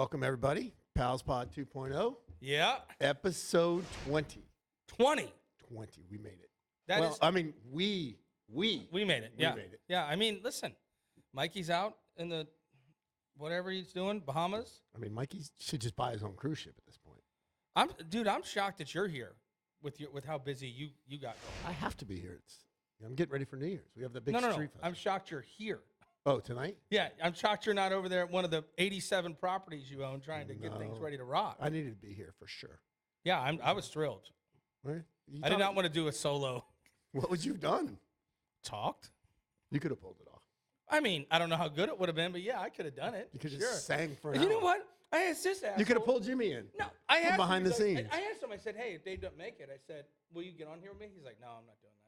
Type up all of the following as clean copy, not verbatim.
Welcome, everybody. Pals Pod 2.0. Yeah. Episode 20. 20. 20. We made it. We made it. Yeah. made it. Yeah. I mean, listen, Mikey's out in the whatever he's doing, Bahamas. I mean, Mikey should just buy his own cruise ship at this point. I'm shocked that you're here with how busy you got going. I have to be here. I'm getting ready for New Year's. We have the big No. street festival. I'm shocked you're here. Oh, tonight? Yeah, I'm shocked you're not over there at one of the 87 properties you own trying to get things ready to rock. I needed to be here for sure. Yeah, I was thrilled. Right? I did not want to do a solo. What would you have done? Talked. You could have pulled it off. I mean, I don't know how good it would have been, but yeah, I could have done it. You could have sure. just sang for an You hour. know what? I asked this asshole. You could have pulled Jimmy in. No, I asked behind him, the scenes. I asked him. I said, "Hey, if Dave doesn't make it," I said, "Will you get on here with me?" He's like, "No, I'm not doing that."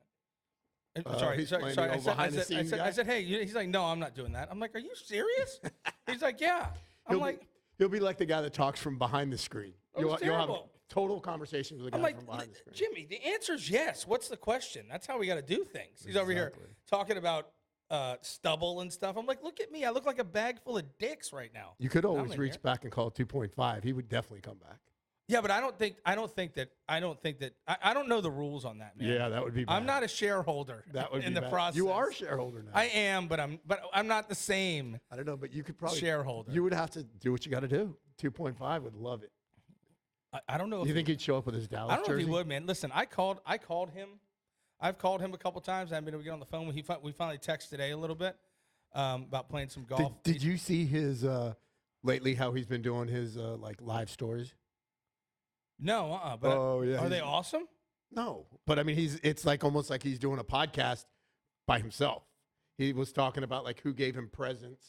He's Sorry. playing the I behind-the-scenes guy? said, "Hey," he's like, "No, I'm not doing that." I'm like, "Are you serious?" He's like, "Yeah." He'll be like the guy that talks from behind the screen. You'll have terrible. total conversations with the guy from behind the screen. Jimmy, the answer's yes. What's the question? That's how we got to do things. He's over here talking about stubble and stuff. I'm like, look at me. I look like a bag full of dicks right now. You could always reach back and call it 2.5. He would definitely come back. Yeah, but I don't know the rules on that, man. Yeah, that would be bad. I'm not a shareholder That would in be the bad. process. You are a shareholder now. I am, but I'm not the same I don't know, but you could probably shareholder. You would have to do what you got to do. 2.5 would love it. I don't know if You think he'd show up with his Dallas I don't know jersey? if he would, man. Listen, I called him. I've called him a couple times. I haven't been able to get on the phone. We finally texted today a little bit about playing some golf. Did you see his lately how he's been doing his like live stories? No, but are they awesome? No, but I mean it's like almost like he's doing a podcast by himself. He was talking about like who gave him presents,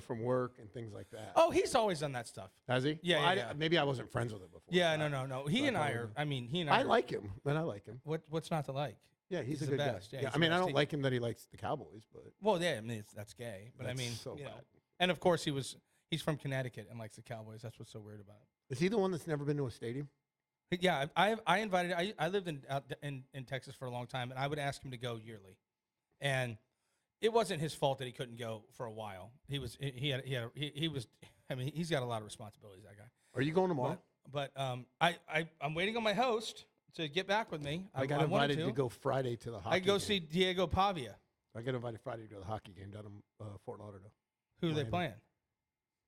from work and things like that. Oh, he's always done that stuff. Has he? Yeah, well, yeah. Maybe I wasn't friends with him before. Yeah, no. He and I are. I mean, he and I. I like him, man. I like him. What's not to like? Yeah, he's a the good best. guy. Yeah, I mean, I don't like him that he likes the Cowboys, but well, yeah, I mean that's gay. But that's I mean, so bad. And of course he's from Connecticut and likes the Cowboys. That's what's so weird about it. Is he the one that's never been to a stadium? Yeah, I lived in Texas for a long time, and I would ask him to go yearly, and it wasn't his fault that he couldn't go for a while. He was. I mean, he's got a lot of responsibilities. That guy. Are you going tomorrow? But I'm waiting on my host to get back with me. I got invited to go Friday to the hockey. I go game. see Diego Pavia. I got invited Friday to go to the hockey game down in Fort Lauderdale. Who are they playing?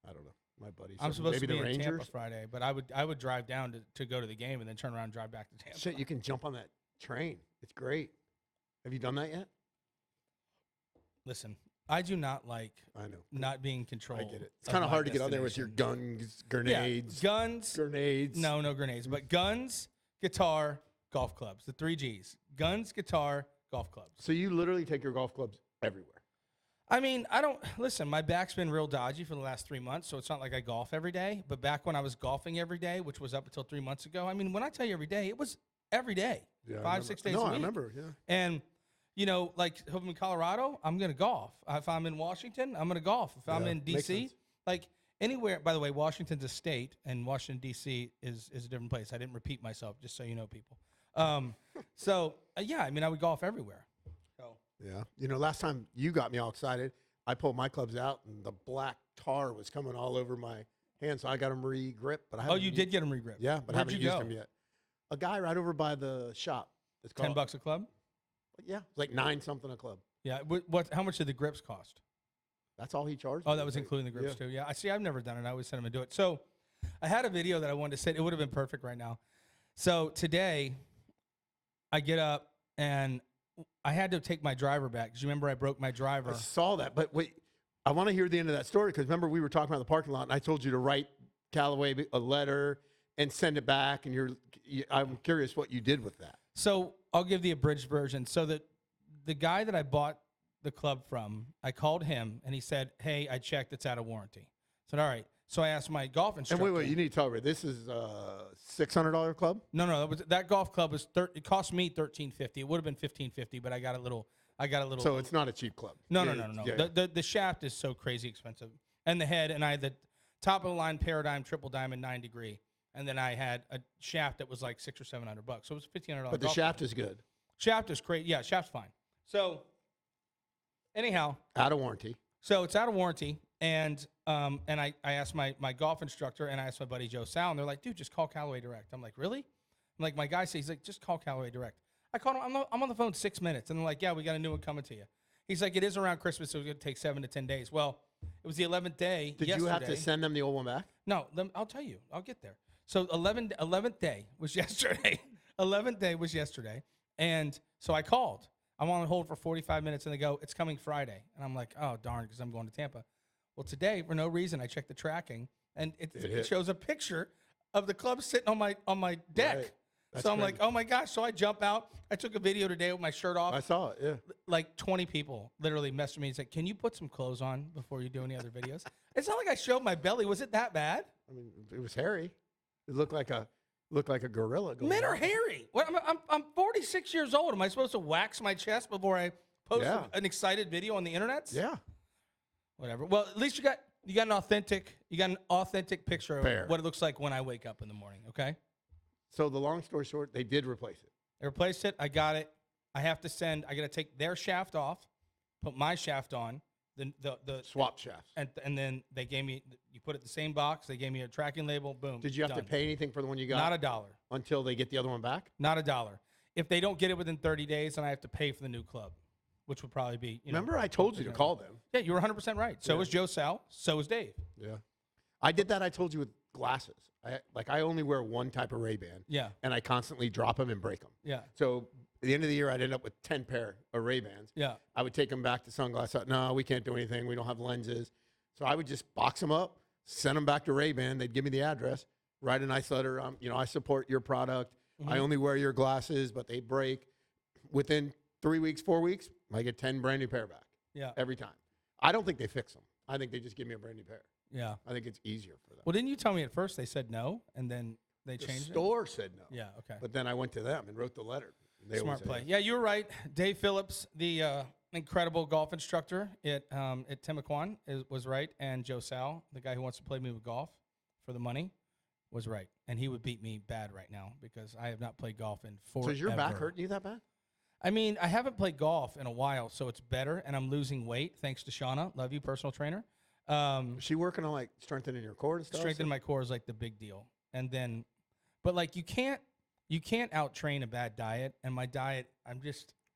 I don't know. My buddy. I'm supposed maybe to be the in Rangers. Tampa Friday, but I would drive down to go to the game and then turn around and drive back to Tampa. Shit, you can jump on that train. It's great. Have you done that yet? Listen, I do not like not being controlled. I get it. It's kind of hard to get on there with your guns, grenades. Yeah, guns. Grenades. No grenades. But guns, guitar, golf clubs. The 3 Gs. Guns, guitar, golf clubs. So you literally take your golf clubs everywhere. I mean, listen, my back's been real dodgy for the last 3 months, so it's not like I golf every day. But back when I was golfing every day, which was up until 3 months ago, I mean, when I tell you every day, it was every day. Yeah, 5, 6 days a week. I remember, yeah. And like if I'm in Colorado, I'm going to golf. If I'm in Washington, I'm going to golf. If I'm in D.C., like anywhere. By the way, Washington's a state, and Washington, D.C. is a different place. I didn't repeat myself, just so you know, people. Yeah, I mean, I would golf everywhere. So. Yeah. Last time you got me all excited, I pulled my clubs out, and the black tar was coming all over my hands, so I got them re-gripped. But you did get them re-gripped? Yeah, but I haven't used them yet. A guy right over by the shop. It's called $10 a club? Yeah, it's like 9 something a club. Yeah. How much did the grips cost? That's all he charged. Oh, that was including the grips too. Yeah. I've never done it. I always send him to do it. So I had a video that I wanted to send. It would have been perfect right now. So today I get up and I had to take my driver back because you remember I broke my driver. I saw that, but wait, I want to hear the end of that story because remember we were talking about the parking lot and I told you to write Callaway a letter and send it back, and I'm curious what you did with that. So I'll give the abridged version. So that the guy that I bought the club from, I called him and he said, "Hey, I checked, it's out of warranty." I said, "All right." So I asked my golf instructor. And wait, you need to tell me this is a $600 club? No, that golf club was it cost me $1,350. It would have been $1,550, but I got a little. So it's not a cheap club. No. The shaft is so crazy expensive, and the head, and I had the top of the line Paradigm triple diamond 9 degree. And then I had a shaft that was like $600 or $700, so it was $1,500. But the shaft is good. Shaft is great. Yeah, shaft's fine. So, anyhow, out of warranty. So it's out of warranty, And I asked my golf instructor, and I asked my buddy Joe Sal, and they're like, dude, just call Callaway Direct. I'm like, really? I'm like, my guy says, he's like, just call Callaway Direct. I called him. I'm on the phone 6 minutes, and they're like, yeah, we got a new one coming to you. He's like, it is around Christmas, so it's going to take 7 to 10 days. Well, it was the 11th day. Did you have to send them the old one back? No, I'll tell you. I'll get there. So 11th day was yesterday. 11th day was yesterday. And so I called. I'm on hold for 45 minutes, and they go, it's coming Friday. And I'm like, oh, darn, because I'm going to Tampa. Well, today, for no reason, I checked the tracking, and it shows a picture of the club sitting on my deck. Right. So I'm like, oh, my gosh. So I jump out. I took a video today with my shirt off. I saw it, yeah. Like 20 people literally messaged me and said, can you put some clothes on before you do any other videos? It's not like I showed my belly. Was it that bad? I mean, it was hairy. It looked like a gorilla. Going Men are on. hairy. What, I'm 46 years old. Am I supposed to wax my chest before I post an excited video on the internet? Yeah. Whatever. Well, at least you got an authentic picture of Fair. what it looks like when I wake up in the morning. Okay. So the long story short, they did replace it. They replaced it. I got it. I got to take their shaft off, put my shaft on. The Swap shafts. and then they gave me, you put it in the same box. They gave me a tracking label. Boom. Did you have to done. pay anything for the one you got? Not a dollar. Until they get the other one back? Not a dollar. If they don't get it within 30 days, then I have to pay for the new club, which would probably be. Remember, I told you to call them. Yeah, you were 100% right. So was Joe Sal. So was Dave. Yeah. I did that. I told you with glasses. I only wear one type of Ray-Ban. Yeah. And I constantly drop them and break them. Yeah. So at the end of the year, I'd end up with 10 pair of Ray-Bans. Yeah. I would take them back to Sunglass. No, we can't do anything. We don't have lenses. So I would just box them up, send them back to Ray-Ban. They'd give me the address, write a nice letter. I support your product. I only wear your glasses, but they break. Within 3 weeks, 4 weeks, I get 10 brand new pair back. Yeah. Every time. I don't think they fix them. I think they just give me a brand new pair. Yeah. I think it's easier for them. Well, didn't you tell me at first they said no, and then they The changed store said no. it? Yeah. Okay. But then I went to them and wrote the letter. They always Smart say play. yes. Yeah, you were right. Dave Phillips, the incredible golf instructor at Timaquan, was right, and Joe Sal, the guy who wants to play me with golf for the money, was right. And he would beat me bad right now because I have not played golf in forever. So is your back hurting you that bad? I mean, I haven't played golf in a while, so it's better, and I'm losing weight thanks to Shauna. Love you, personal trainer. Is she working on like strengthening your core and stuff? Strengthening my core is like the big deal. And then, but like you can't out train a bad diet. And my diet, Do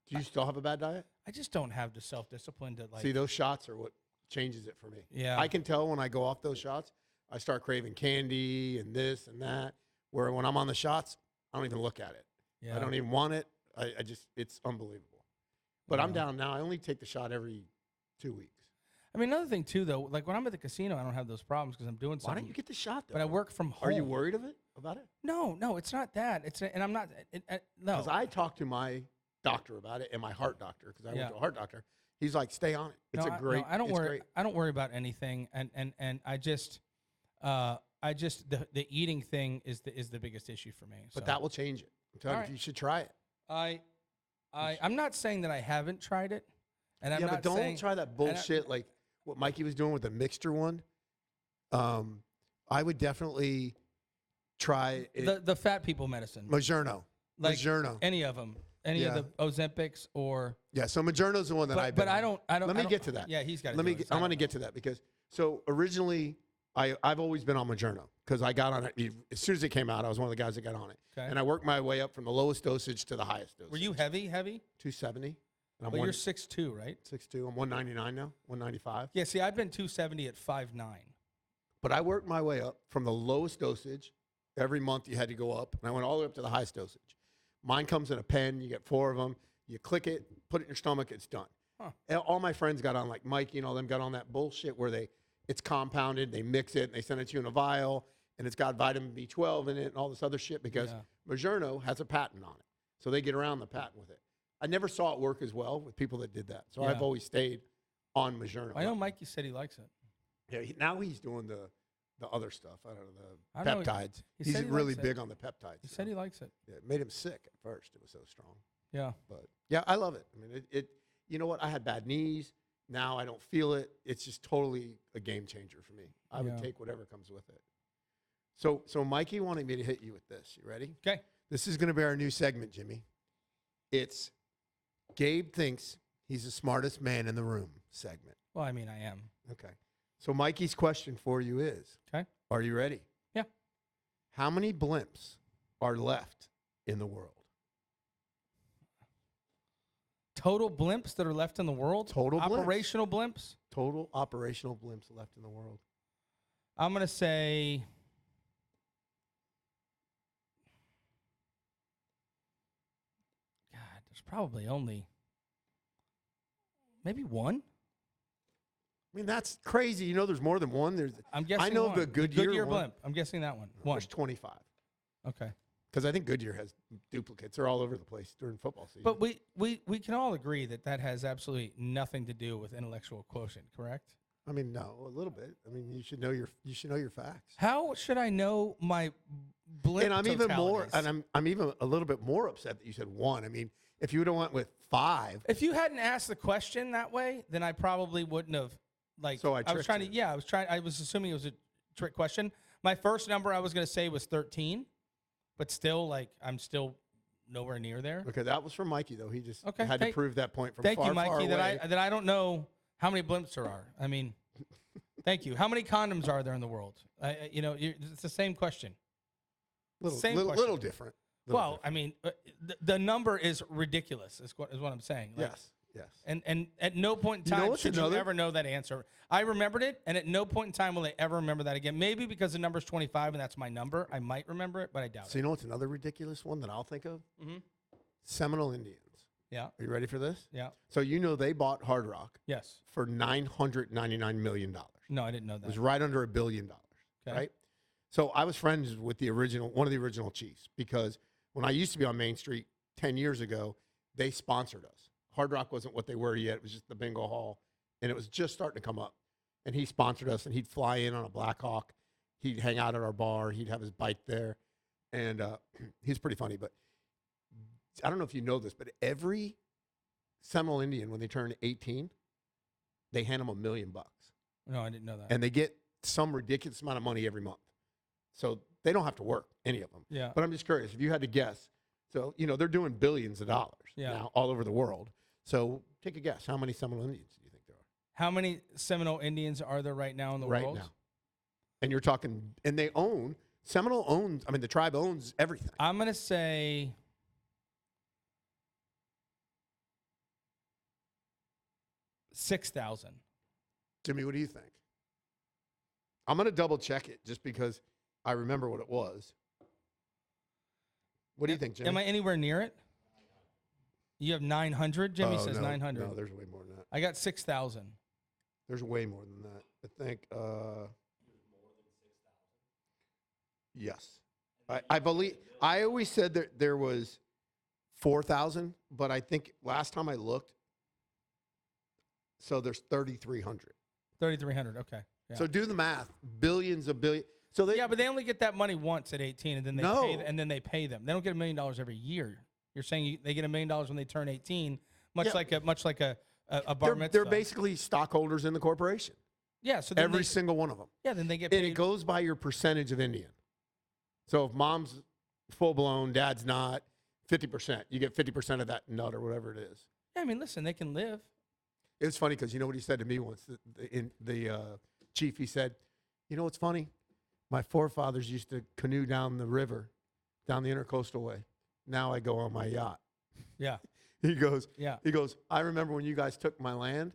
you still have a bad diet? I just don't have the self-discipline to like. See, those shots are what changes it for me. Yeah. I can tell when I go off those shots, I start craving candy and this and that. Where when I'm on the shots, I don't even look at it. Yeah. I don't even want it. I just, it's unbelievable. But I'm down now. I only take the shot every 2 weeks. I mean, another thing too, though, like when I'm at the casino, I don't have those problems because I'm doing something. Why don't you get the shot, though? But I work from home. Are you worried about it? No, it's not that. And I'm not. No. Because I talked to my doctor about it and my heart doctor, because I went to a heart doctor. He's like, stay on it. It's I don't worry. Great. I don't worry about anything, and I just the eating thing is the biggest issue for me. But so. that will change it. I'm telling you, you should try it. I'm not saying that I haven't tried it, and I'm not but don't saying, try that bullshit like what Mikey was doing with the mixture one. I would definitely try it. the fat people medicine, Majerno. like Majerno. any of them, any of the Ozempics or. Yeah, so Majerno's the one that But I don't. Let me get to that. Yeah, he's got. I'm going to get to that because originally I've always been on Majerno because I got on it as soon as it came out. I was one of the guys that got on it, and I worked my way up from the lowest dosage to the highest dosage. Were you heavy? 270. And But you're 6'2", right? 6'2". I'm 199 now. 195. Yeah. See, I've been 270 at 5'9". But I worked my way up from the lowest dosage. Every month you had to go up, and I went all the way up to the highest dosage. Mine comes in a pen. You get 4 of them. You click it, put it in your stomach, it's done. Huh. And all my friends got on, like Mikey and all them, got on that bullshit where it's compounded, they mix it, and they send it to you in a vial, and it's got vitamin B12 in it and all this other shit because Majerno has a patent on it. So they get around the patent with it. I never saw it work as well with people that did that. So I've always stayed on Majerno. I know Mikey said he likes it. Yeah, now he's doing the other stuff. I don't know, the peptides. He's he really likes big on the peptides. He said he likes it. Yeah, it made him sick at first. It was so strong. Yeah. But yeah, I love it. I mean, it you know what? I had bad knees. Now I don't feel it. It's just totally a game changer for me. I would take whatever comes with it. So Mikey wanted me to hit you with this. You ready? Okay. This is going to be our new segment, Jimmy. It's Gabe thinks he's the smartest man in the room segment. Well, I mean, I am. Okay. So Mikey's question for you is, Okay. Are you ready? Yeah. How many blimps are left in the world? Total blimps that are left in the world? Total blimps. Operational blimps? Total operational blimps left in the world. I'm going to say God, there's probably only maybe one. I mean, that's crazy. You know, there's more than one. I'm guessing I know one. the Goodyear one. blimp. I'm guessing that one. One. There's 25. Okay. Because I think Goodyear has duplicates. They're all over the place during football season. But we can all agree that has absolutely nothing to do with intellectual quotient, correct? I mean, no, a little bit. I mean, you should know your facts. How should I know my blimp? And I'm even more, totalities? and I'm even a little bit more upset that you said one. I mean, if you would have went with 5, If you hadn't asked the question that way, then I probably wouldn't have. Like, So I was tricked trying you. to. Yeah, I was assuming it was a trick question. My first number I was going to say was 13, but still, like, I'm still nowhere near there. okay, that was from Mikey though. He just Okay, had to prove that point from Thank far, you, Mikey. far away. That I don't know how many blimps there are. I mean, thank you. How many condoms are there in the world? It's the same question. Same question. little different. Little Well, I mean, the number is ridiculous. Is what I'm saying. Like, yes, yes. And at no point in You know time what's should you another- ever know that answer. I remembered it, and at no point in time will I ever remember that again. Maybe because the number's 25 and that's my number. I might remember it, but I doubt So you know what's another ridiculous one that I'll think of? Mhm. Seminole Indians. Yeah. Are you ready for this? Yeah. So you know they bought Hard Rock Yes. for $999 million. No, I didn't know It that. was right under $1 billion, Okay. right? So I was friends with one of the original Chiefs, because when I used to be on Main Street 10 years ago, they sponsored us. Hard Rock wasn't what they were yet. It was just the bingo hall, and it was just starting to come up. And he sponsored us, and he'd fly in on a Black Hawk. He'd hang out at our bar. He'd have his bike there, and he's pretty funny. But I don't know if you know this, but every Seminole Indian, when they turn 18, they hand them $1 million. No, I didn't know that. And they get some ridiculous amount of money every month. So they don't have to work, any of them. Yeah. But I'm just curious, if you had to guess, so, they're doing billions of dollars now all over the world. So take a guess. How many Seminole Indians do you think there are? How many Seminole Indians are there right now in the Right world? now. And you're talking, and Seminole owns, the tribe owns everything. I'm going to say 6,000. Jimmy, what do you think? I'm going to double check it just because I remember what it was. What do you think, Jimmy? Am I anywhere near it? You have 900? Jimmy says no, 900. No, there's way more than that. I got 6,000. There's way more than that. I think. Yes, I believe. I always said that there was 4,000, but I think last time I looked, so there's 3,300. 3,300. Okay. Yeah. So do the math. Billions of billions. So they. Yeah, but they only get that money once at 18, and then they pay them. They don't get $1 million every year. You're saying they get $1 million when they turn 18, much like a bar mitzvah. They're basically stockholders in the corporation. Yeah, so then Every single one of them. Yeah, then they get paid. And it goes by your percentage of Indian. So if mom's full blown, dad's not, 50%. You get 50% of that nut or whatever it is. Yeah, I mean, listen, they can live. It's funny because you know what he said to me once. The chief, he said, "You know what's funny? My forefathers used to canoe down the river, down the intercoastal way. Now I go on my yacht." Yeah. He goes, Yeah. He goes, "I remember when you guys took my land,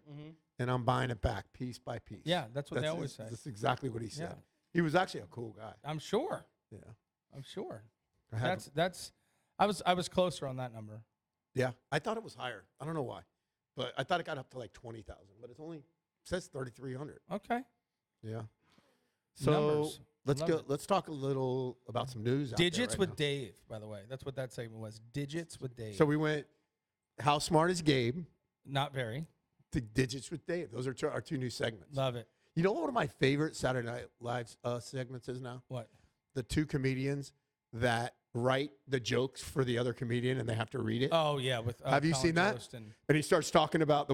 and I'm buying it back piece by piece." Yeah, that's what they always say. That's exactly what he said. Yeah. He was actually a cool guy. I'm sure. Yeah. I'm sure. I had I was closer on that number. Yeah, I thought it was higher. I don't know why, but I thought it got up to like 20,000. But it's only says 3,300. Okay. Yeah. So Numbers. let's Love go. it. Let's talk a little about some news. Digits out there with right Dave, by the way. That's what that segment was. Digits with Dave. now. So we went. How smart is Gabe? Not very. To Digits with Dave. Those are our two new segments. Love it. You know what one of my favorite Saturday Night Live segments is now? What? The two comedians that write the jokes for the other comedian and they have to read it. Oh yeah, with Have you Colin seen that? Jost and- And he starts talking about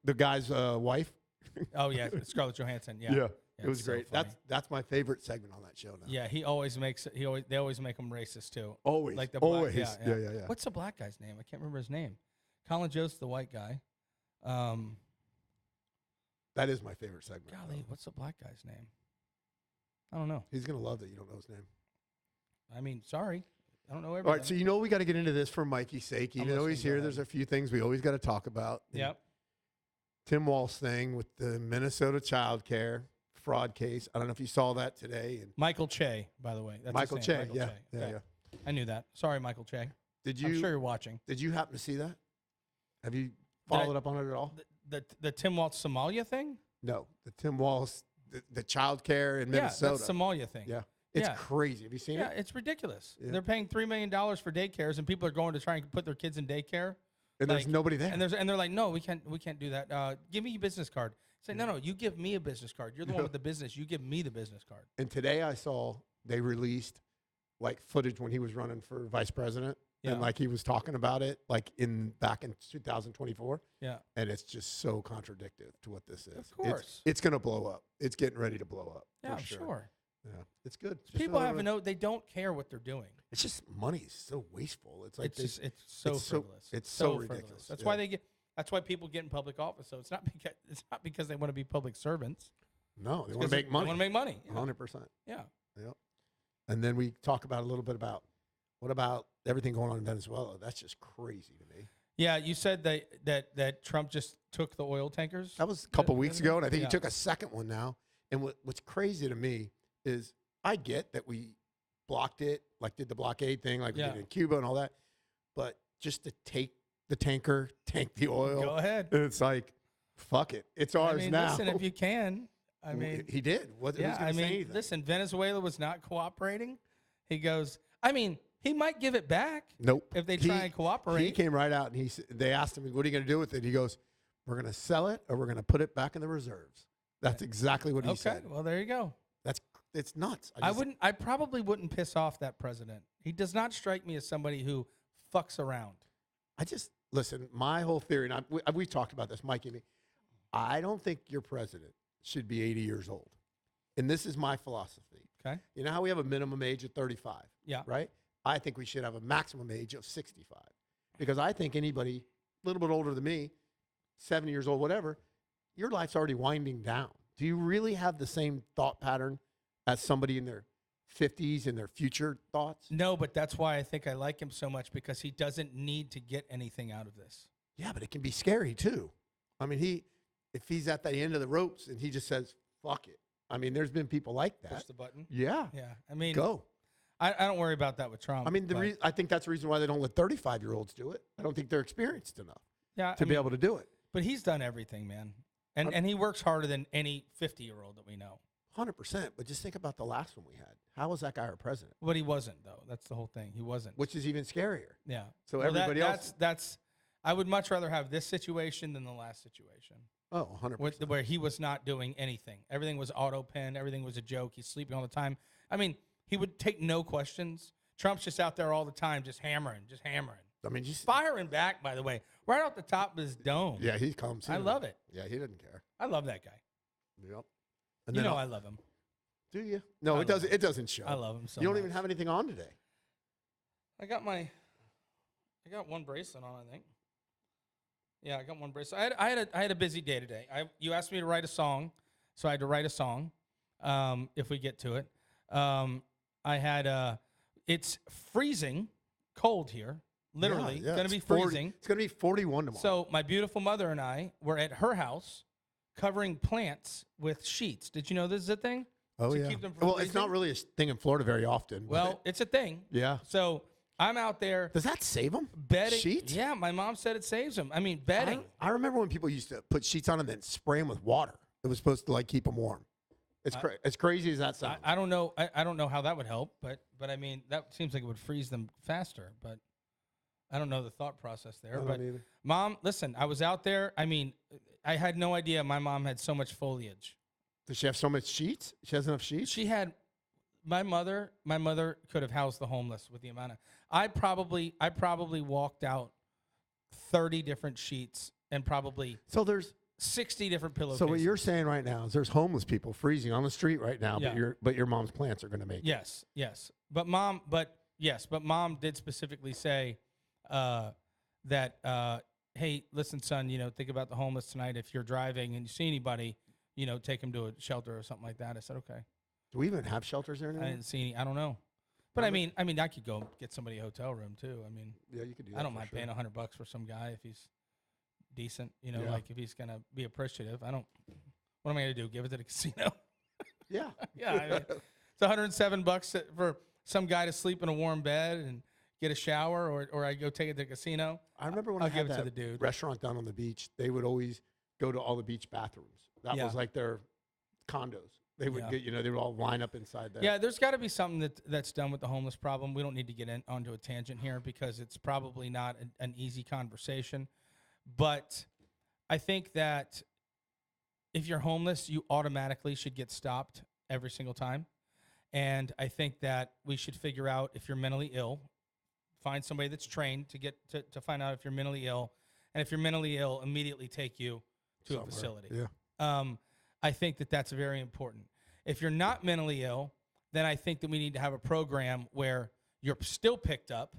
the guy's wife. oh yeah, Scarlett Johansson. Yeah. Yeah, it was it's so great. funny. That's my favorite segment on that show now. Yeah, they always make him racist too. Always. Like the black, Always. Yeah. Yeah. What's the black guy's name? I can't remember his name. Colin Jost, the white guy. That is my favorite segment. Golly, what's the black guy's name? I don't know. He's going to love that you don't know his name. I mean, sorry. I don't know everything. All right, so we got to get into this for Mikey's sake. Even though he's here, there's a few things we always got to talk about. Yep. Tim Walz thing with the Minnesota child care fraud case. I don't know if you saw that today. And Michael Che, by the way. That's Michael his name, Che, yeah. Okay. I knew that. Sorry, Michael Che. Did you? I'm sure you're watching. Did you happen to see that? Have you followed up on it at all? The Tim Walz Somalia thing? No, the Tim Walz, the child care in Minnesota. Yeah, that's Somalia thing. Yeah. It's crazy. Have you seen it? Yeah, it's ridiculous. Yeah. They're paying $3 million for daycares, and people are going to try and put their kids in daycare. And there's nobody there. And they're like, no, we can't do that. Give me your business card. Say, no, you give me a business card. You're the one with the business. You give me the business card. And today I saw they released like footage when he was running for vice president. Yeah. And like he was talking about it like back in 2024. Yeah. And it's just so contradictory to what this is. Of course. It's going to blow up. It's getting ready to blow up. Yeah, sure. Yeah, it's good. People have they don't care what they're doing. It's just money is so wasteful. It's like it's so frivolous. It's so ridiculous. That's why that's why people get in public office. So it's not because they want to be public servants. No, they want to make money. They want to make money. 100%. Yeah. Yep. And then we talk about a little bit about what about everything going on in Venezuela? That's just crazy to me. Yeah, you said that Trump just took the oil tankers. That was a couple weeks ago, and I think he took a second one now. And what's crazy to me is I get that we blocked it, like did the blockade thing, like we did in Cuba and all that. But just to take the tanker, tank the oil. Go ahead. And it's like, fuck it. It's ours now. Listen, if you can. I mean. He did. Listen, Venezuela was not cooperating. He goes, he might give it back. Nope. If they try and cooperate. He came right out and they asked him, what are you going to do with it? He goes, we're going to sell it or we're going to put it back in the reserves. That's exactly what he said. Okay, well, there you go. It's nuts. I probably wouldn't piss off that president. He does not strike me as somebody who fucks around. Listen, my whole theory, and we've talked about this, Mikey and me, I don't think your president should be 80 years old. And this is my philosophy. Okay. You know how we have a minimum age of 35? Yeah. Right? I think we should have a maximum age of 65. Because I think anybody a little bit older than me, 70 years old, whatever, your life's already winding down. Do you really have the same thought pattern as somebody in their 50s and their future thoughts? No, but that's why I think I like him so much, because he doesn't need to get anything out of this. Yeah, but it can be scary too. I mean, if he's at the end of the ropes and he just says, fuck it. I mean, there's been people like that. Push the button? Yeah. Yeah. I mean, go. I don't worry about that with Trump. I mean, I think that's the reason why they don't let 35-year-olds do it. I don't think they're experienced enough to be able to do it. But he's done everything, man. And he works harder than any 50-year-old that we know. 100%. But just think about the last one we had. How was that guy our president? But he wasn't, though. That's the whole thing. He wasn't. Which is even scarier. Yeah. So everybody else. I would much rather have this situation than the last situation. Oh, 100%. Where he was not doing anything. Everything was auto pen. Everything was a joke. He's sleeping all the time. I mean, he would take no questions. Trump's just out there all the time, just hammering. I mean, just firing back, by the way, right off the top of his dome. Yeah, he comes. I love it. Yeah, he doesn't care. I love that guy. Yep. And I love him. Do you? No, it doesn't. It doesn't show. I love him so much. You don't even have anything on today. I got one bracelet on, I think. Yeah, I got one bracelet. I had a busy day today. You asked me to write a song, so I had to write a song. If we get to it, it's freezing cold here. Literally, yeah, going to be freezing. It's going to be 41 tomorrow. So my beautiful mother and I were at her house covering plants with sheets. Did you know this is a thing? Oh, yeah. Keep them from well, freezing? it's not really a thing in Florida very often. Well, it's a thing. Yeah. So I'm out there. Does that save them? Bedding. Sheets? Yeah, my mom said it saves them. I mean, bedding. I remember when people used to put sheets on and then spray them with water. It was supposed to like keep them warm. It's as crazy as that sounds. I don't know. I don't know how that would help, but I mean, that seems like it would freeze them faster. But I don't know the thought process there. But Mom, listen, I was out there. I mean, I had no idea my mom had so much foliage. Does she have so much sheets? She has enough sheets? She had my mother could have housed the homeless with the amount of I probably walked out 30 different sheets and probably so there's 60 different pillowcases. So what you're saying right now is there's homeless people freezing on the street right now, yeah. but your mom's plants are going to make it. Yes. But mom did specifically say that hey, listen, son, think about the homeless tonight. If you're driving and you see anybody, take them to a shelter or something like that. I said, okay. Do we even have shelters there anymore? I didn't see any. I don't know. But I mean, I could go get somebody a hotel room too. I mean, yeah, you could do that. I don't mind paying $100 for some guy if he's decent, like if he's going to be appreciative. What am I going to do? Give it to the casino? Yeah. Yeah. I mean, it's $107 for some guy to sleep in a warm bed and get a shower, or I go take it to the casino. I remember when I'll I had give it to that the dude. restaurant down on the beach, they would always go to all the beach bathrooms. That was like their condos. They would get, they would all line up inside there. Yeah, there's got to be something that's done with the homeless problem. We don't need to get onto a tangent here because it's probably not an easy conversation. But I think that if you're homeless, you automatically should get stopped every single time. And I think that we should figure out if you're mentally ill, find somebody that's trained to find out if you're mentally ill. And if you're mentally ill, immediately take you to a facility. Yeah. I think that that's very important. If you're not mentally ill, then I think that we need to have a program where you're still picked up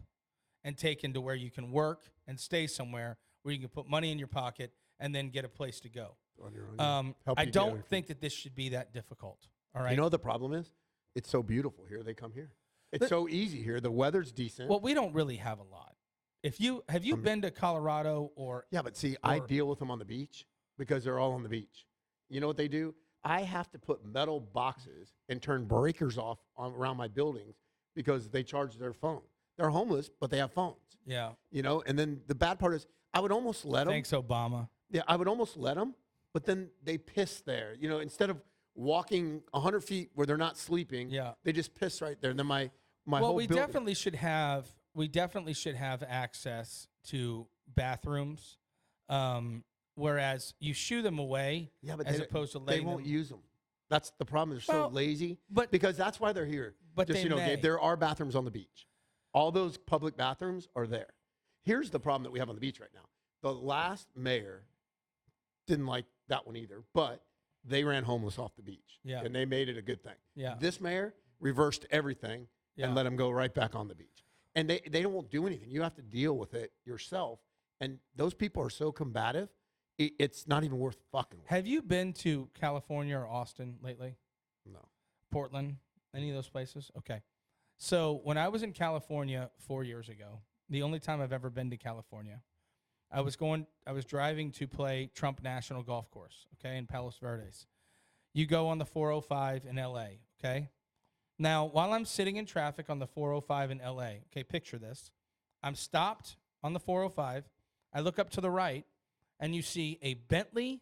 and taken to where you can work and stay somewhere where you can put money in your pocket and then get a place to go. On your own, I don't think that this should be that difficult. All right. You know what the problem is? It's so beautiful here. They come here. It's so easy here. The weather's decent. Well, we don't really have a lot. Have you been to Colorado or? Yeah, but see, I deal with them on the beach because they're all on the beach. You know what they do? I have to put metal boxes and turn breakers off around my buildings because they charge their phone. They're homeless, but they have phones. Yeah. And then the bad part is I would almost let them. Thanks, Obama. Yeah, I would almost let them, but then they piss there. Instead of walking 100 feet where they're not sleeping, they just piss right there. And then my whole building. definitely should have access to bathrooms. Whereas you shoo them away, as opposed to letting they won't them. use them. That's the problem. They're so lazy. But because that's why they're here. But just Gabe, there are bathrooms on the beach. All those public bathrooms are there. Here's the problem that we have on the beach right now. The last mayor didn't like that one either, but they ran homeless off the beach. Yeah. And they made it a good thing. Yeah. This mayor reversed everything and let them go right back on the beach. And they don't do anything. You have to deal with it yourself. And those people are so combative. It's not even worth fucking with. Have you been to California or Austin lately? No. Portland? Any of those places? Okay. So when I was in California 4 years ago, the only time I've ever been to California, I was driving to play Trump National Golf Course, okay, in Palos Verdes. You go on the 405 in LA, okay? Now, while I'm sitting in traffic on the 405 in LA, okay, picture this. I'm stopped on the 405. I look up to the right, and you see a Bentley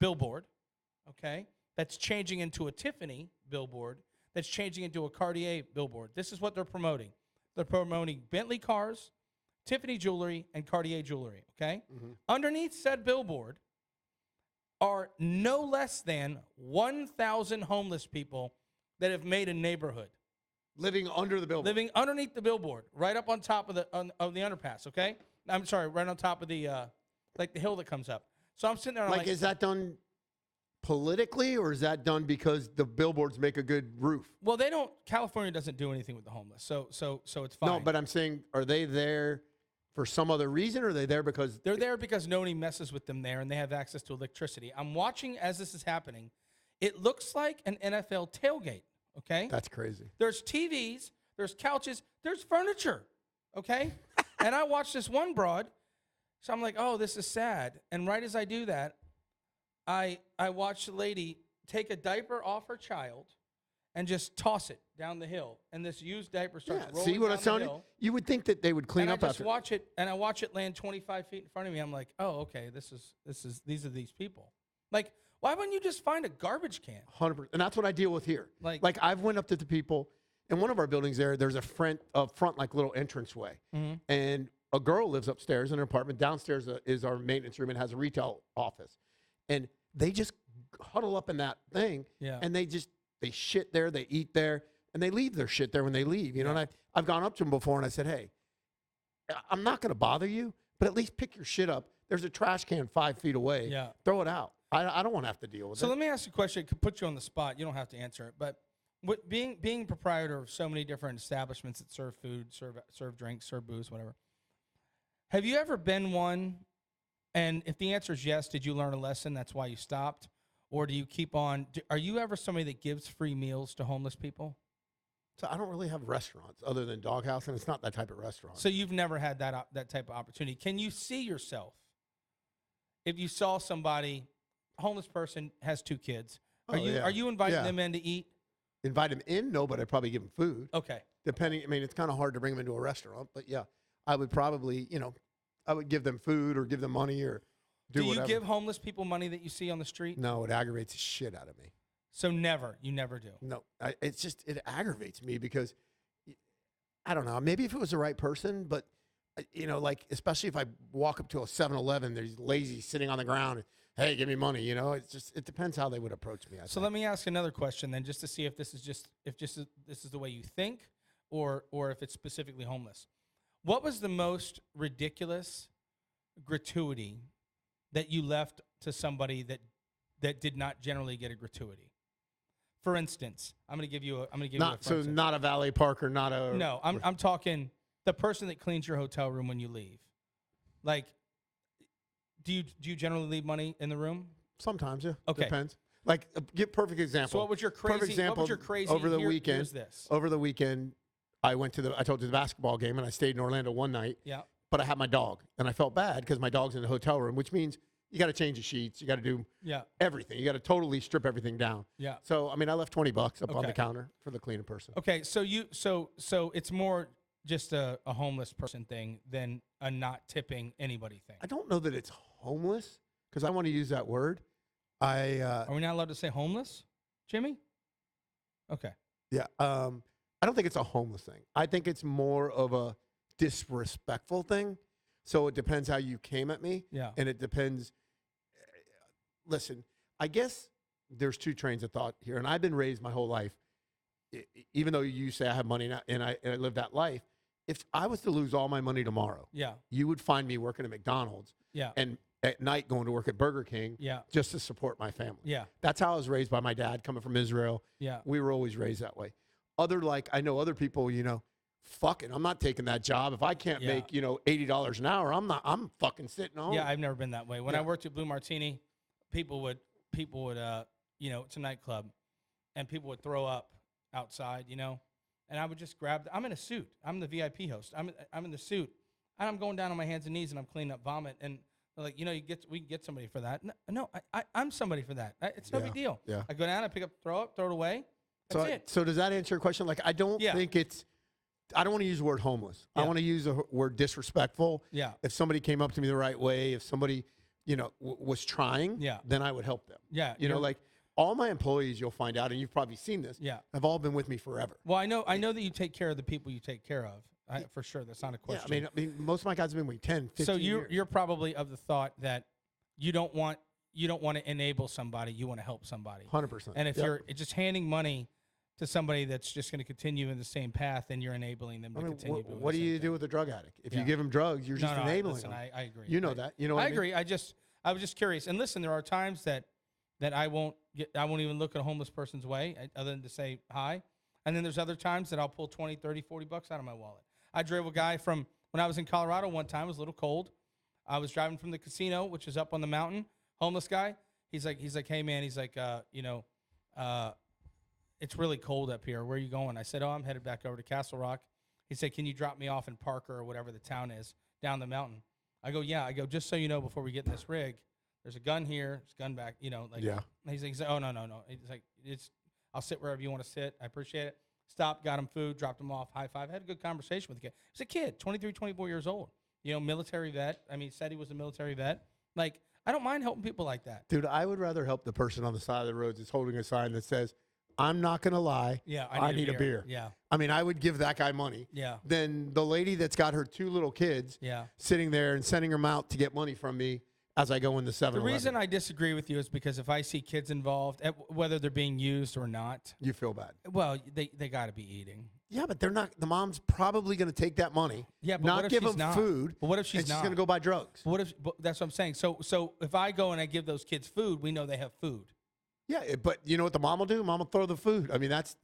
billboard, okay, that's changing into a Tiffany billboard, that's changing into a Cartier billboard. This is what they're promoting. They're promoting Bentley cars, Tiffany jewelry, and Cartier jewelry, okay? Mm-hmm. Underneath said billboard are no less than 1,000 homeless people that have made a neighborhood. Living under the billboard. Living underneath the billboard, right up on top of the underpass, okay? I'm sorry, right on top of the the hill that comes up. So I'm sitting there. And is that done politically, or is that done because the billboards make a good roof? Well, they don't. California doesn't do anything with the homeless, so it's fine. No, but I'm saying, are they there for some other reason, or are they there because they're there because nobody messes with them there, and they have access to electricity? I'm watching as this is happening. It looks like an NFL tailgate. Okay, that's crazy. There's TVs, there's couches, there's furniture. Okay, and I watched this one broad. So I'm like, oh, this is sad. And right as I do that, I watch the lady take a diaper off her child and just toss it down the hill. And this used diaper starts rolling see what down it sounded? the hill. You would think that they would clean up after. And I watch it land 25 feet in front of me. I'm like, oh, okay, these are these people. Like, why wouldn't you just find a garbage can? 100%. And that's what I deal with here. Like I've went up to the people in one of our buildings there's a front like little entranceway. Mm-hmm. And a girl lives upstairs in her apartment. Downstairs is our maintenance room and has a retail office. And they just huddle up in that thing. Yeah. And they shit there, they eat there, and they leave their shit there when they leave. You know, and I've gone up to them before and I said, hey, I'm not going to bother you, but at least pick your shit up. There's a trash can 5 feet away. Yeah. Throw it out. I don't want to have to deal with it. So let me ask you a question. It could put you on the spot. You don't have to answer it. But being proprietor of so many different establishments that serve food, serve drinks, serve booze, whatever, Have you ever been one? And if the answer is yes, did you learn a lesson? That's why you stopped? Or do you keep on? Are you ever somebody that gives free meals to homeless people? So I don't really have restaurants other than Doghouse, and it's not that type of restaurant. So you've never had that type of opportunity. Can you see yourself if you saw somebody, a homeless person has 2 kids? Are you inviting them in to eat? Invite them in? No, but I'd probably give them food. Okay. Depending, I mean, it's kind of hard to bring them into a restaurant, but yeah, I would probably, I would give them food or give them money or do whatever. Do you give homeless people money that you see on the street? No, it aggravates the shit out of me. So never, you never do. No, it aggravates me because I don't know. Maybe if it was the right person, but like especially if I walk up to a 7-Eleven, there's lazy sitting on the ground. And, hey, give me money. It depends how they would approach me. So let me ask another question then, just to see if this is this is the way you think, or if it's specifically homeless. What was the most ridiculous gratuity that you left to somebody that did not generally get a gratuity? For instance, I'm going to give you a not a valet parker, not a no. I'm talking the person that cleans your hotel room when you leave. Like, do you generally leave money in the room? Sometimes, yeah. Okay. Depends. Like, give perfect example. So what was your crazy? Perfect example, what was your crazy over the here's weekend? This. Over the weekend, I told you the basketball game, and I stayed in Orlando one night. Yeah. But I had my dog, and I felt bad because my dog's in the hotel room, which means you got to change the sheets, you got to do everything, you got to totally strip everything down. Yeah. So I mean, I left $20 up on the counter for the cleaning person. Okay, so it's more just a homeless person thing than a not tipping anybody thing. I don't know that it's homeless because I want to use that word. Are we not allowed to say homeless, Jimmy? Okay. Yeah. I don't think it's a homeless thing. I think it's more of a disrespectful thing. So it depends how you came at me. Yeah. And it depends. Listen, I guess there's 2 trains of thought here. And I've been raised my whole life, even though you say I have money now, and I live that life. If I was to lose all my money tomorrow, you would find me working at McDonald's. Yeah. And at night going to work at Burger King. Just to support my family. Yeah. That's how I was raised by my dad coming from Israel. Yeah. We were always raised that way. I know other people, fuck it, I'm not taking that job. If I can't make, $80 an hour, I'm fucking sitting home. Yeah, I've never been that way. When I worked at Blue Martini, people would it's a nightclub, and people would throw up outside, and I would just I'm in a suit. I'm the VIP host. I'm in the suit, and I'm going down on my hands and knees, and I'm cleaning up vomit, and they're like, we can get somebody for that. No, I'm somebody for that. It's no big deal. Yeah. I go down, I pick up, throw it away. That's it. So does that answer your question? Like, I don't think I don't want to use the word homeless. I want to use the word disrespectful. Yeah. If somebody came up to me the right way, if somebody, was trying, then I would help them. Yeah. Like all my employees, you'll find out, and you've probably seen this, have all been with me forever. Well, I know that you take care of the people you take care of. For sure. That's not a question. Yeah, I mean, most of my guys have been with me 10, 15 so years. you're probably of the thought that you don't want to enable somebody, you want to help somebody. 100%. And if you're just handing money to somebody that's just going to continue in the same path, then you're enabling them to continue doing what do you thing. do with a drug addict? If you give them drugs, you're just enabling listen, them. I agree. You know that. You know what I agree. I was just curious. And listen, there are times that I won't even look at a homeless person's way other than to say hi. And then there's other times that I'll pull 20, 30, $40 out of my wallet. I drove a guy from when I was in Colorado one time. It was a little cold. I was driving from the casino, which is up on the mountain. Homeless guy. He's like, hey man. He's like, it's really cold up here. Where are you going? I said, I'm headed back over to Castle Rock. He said, can you drop me off in Parker or whatever the town is down the mountain? I go, yeah. I go, just so you know, before we get in this rig, there's a gun here. There's a gun back, Yeah. He's like, oh, no. He's like, I'll sit wherever you want to sit. I appreciate it. Stopped, got him food, dropped him off, high five. Had a good conversation with the kid. He's a kid, 23, 24 years old. Military vet. I mean, said he was a military vet. Like, I don't mind helping people like that. Dude, I would rather help the person on the side of the road that's holding a sign that says, I'm not going to lie. Yeah, I need a beer. Yeah. I mean, I would give that guy money. Yeah. Than the lady that's got her 2 little kids sitting there and sending them out to get money from me as I go into 7-Eleven. The reason I disagree with you is because if I see kids involved, whether they're being used or not. You feel bad. Well, they got to be eating. Yeah, but they're not. The mom's probably going to take that money. Yeah, but not what if give she's them not? food. But what if she's and not? She's going to go buy drugs. But that's what I'm saying. So if I go and I give those kids food, we know they have food. Yeah, but you know what the mom will do? Mom will throw the food. I mean, that's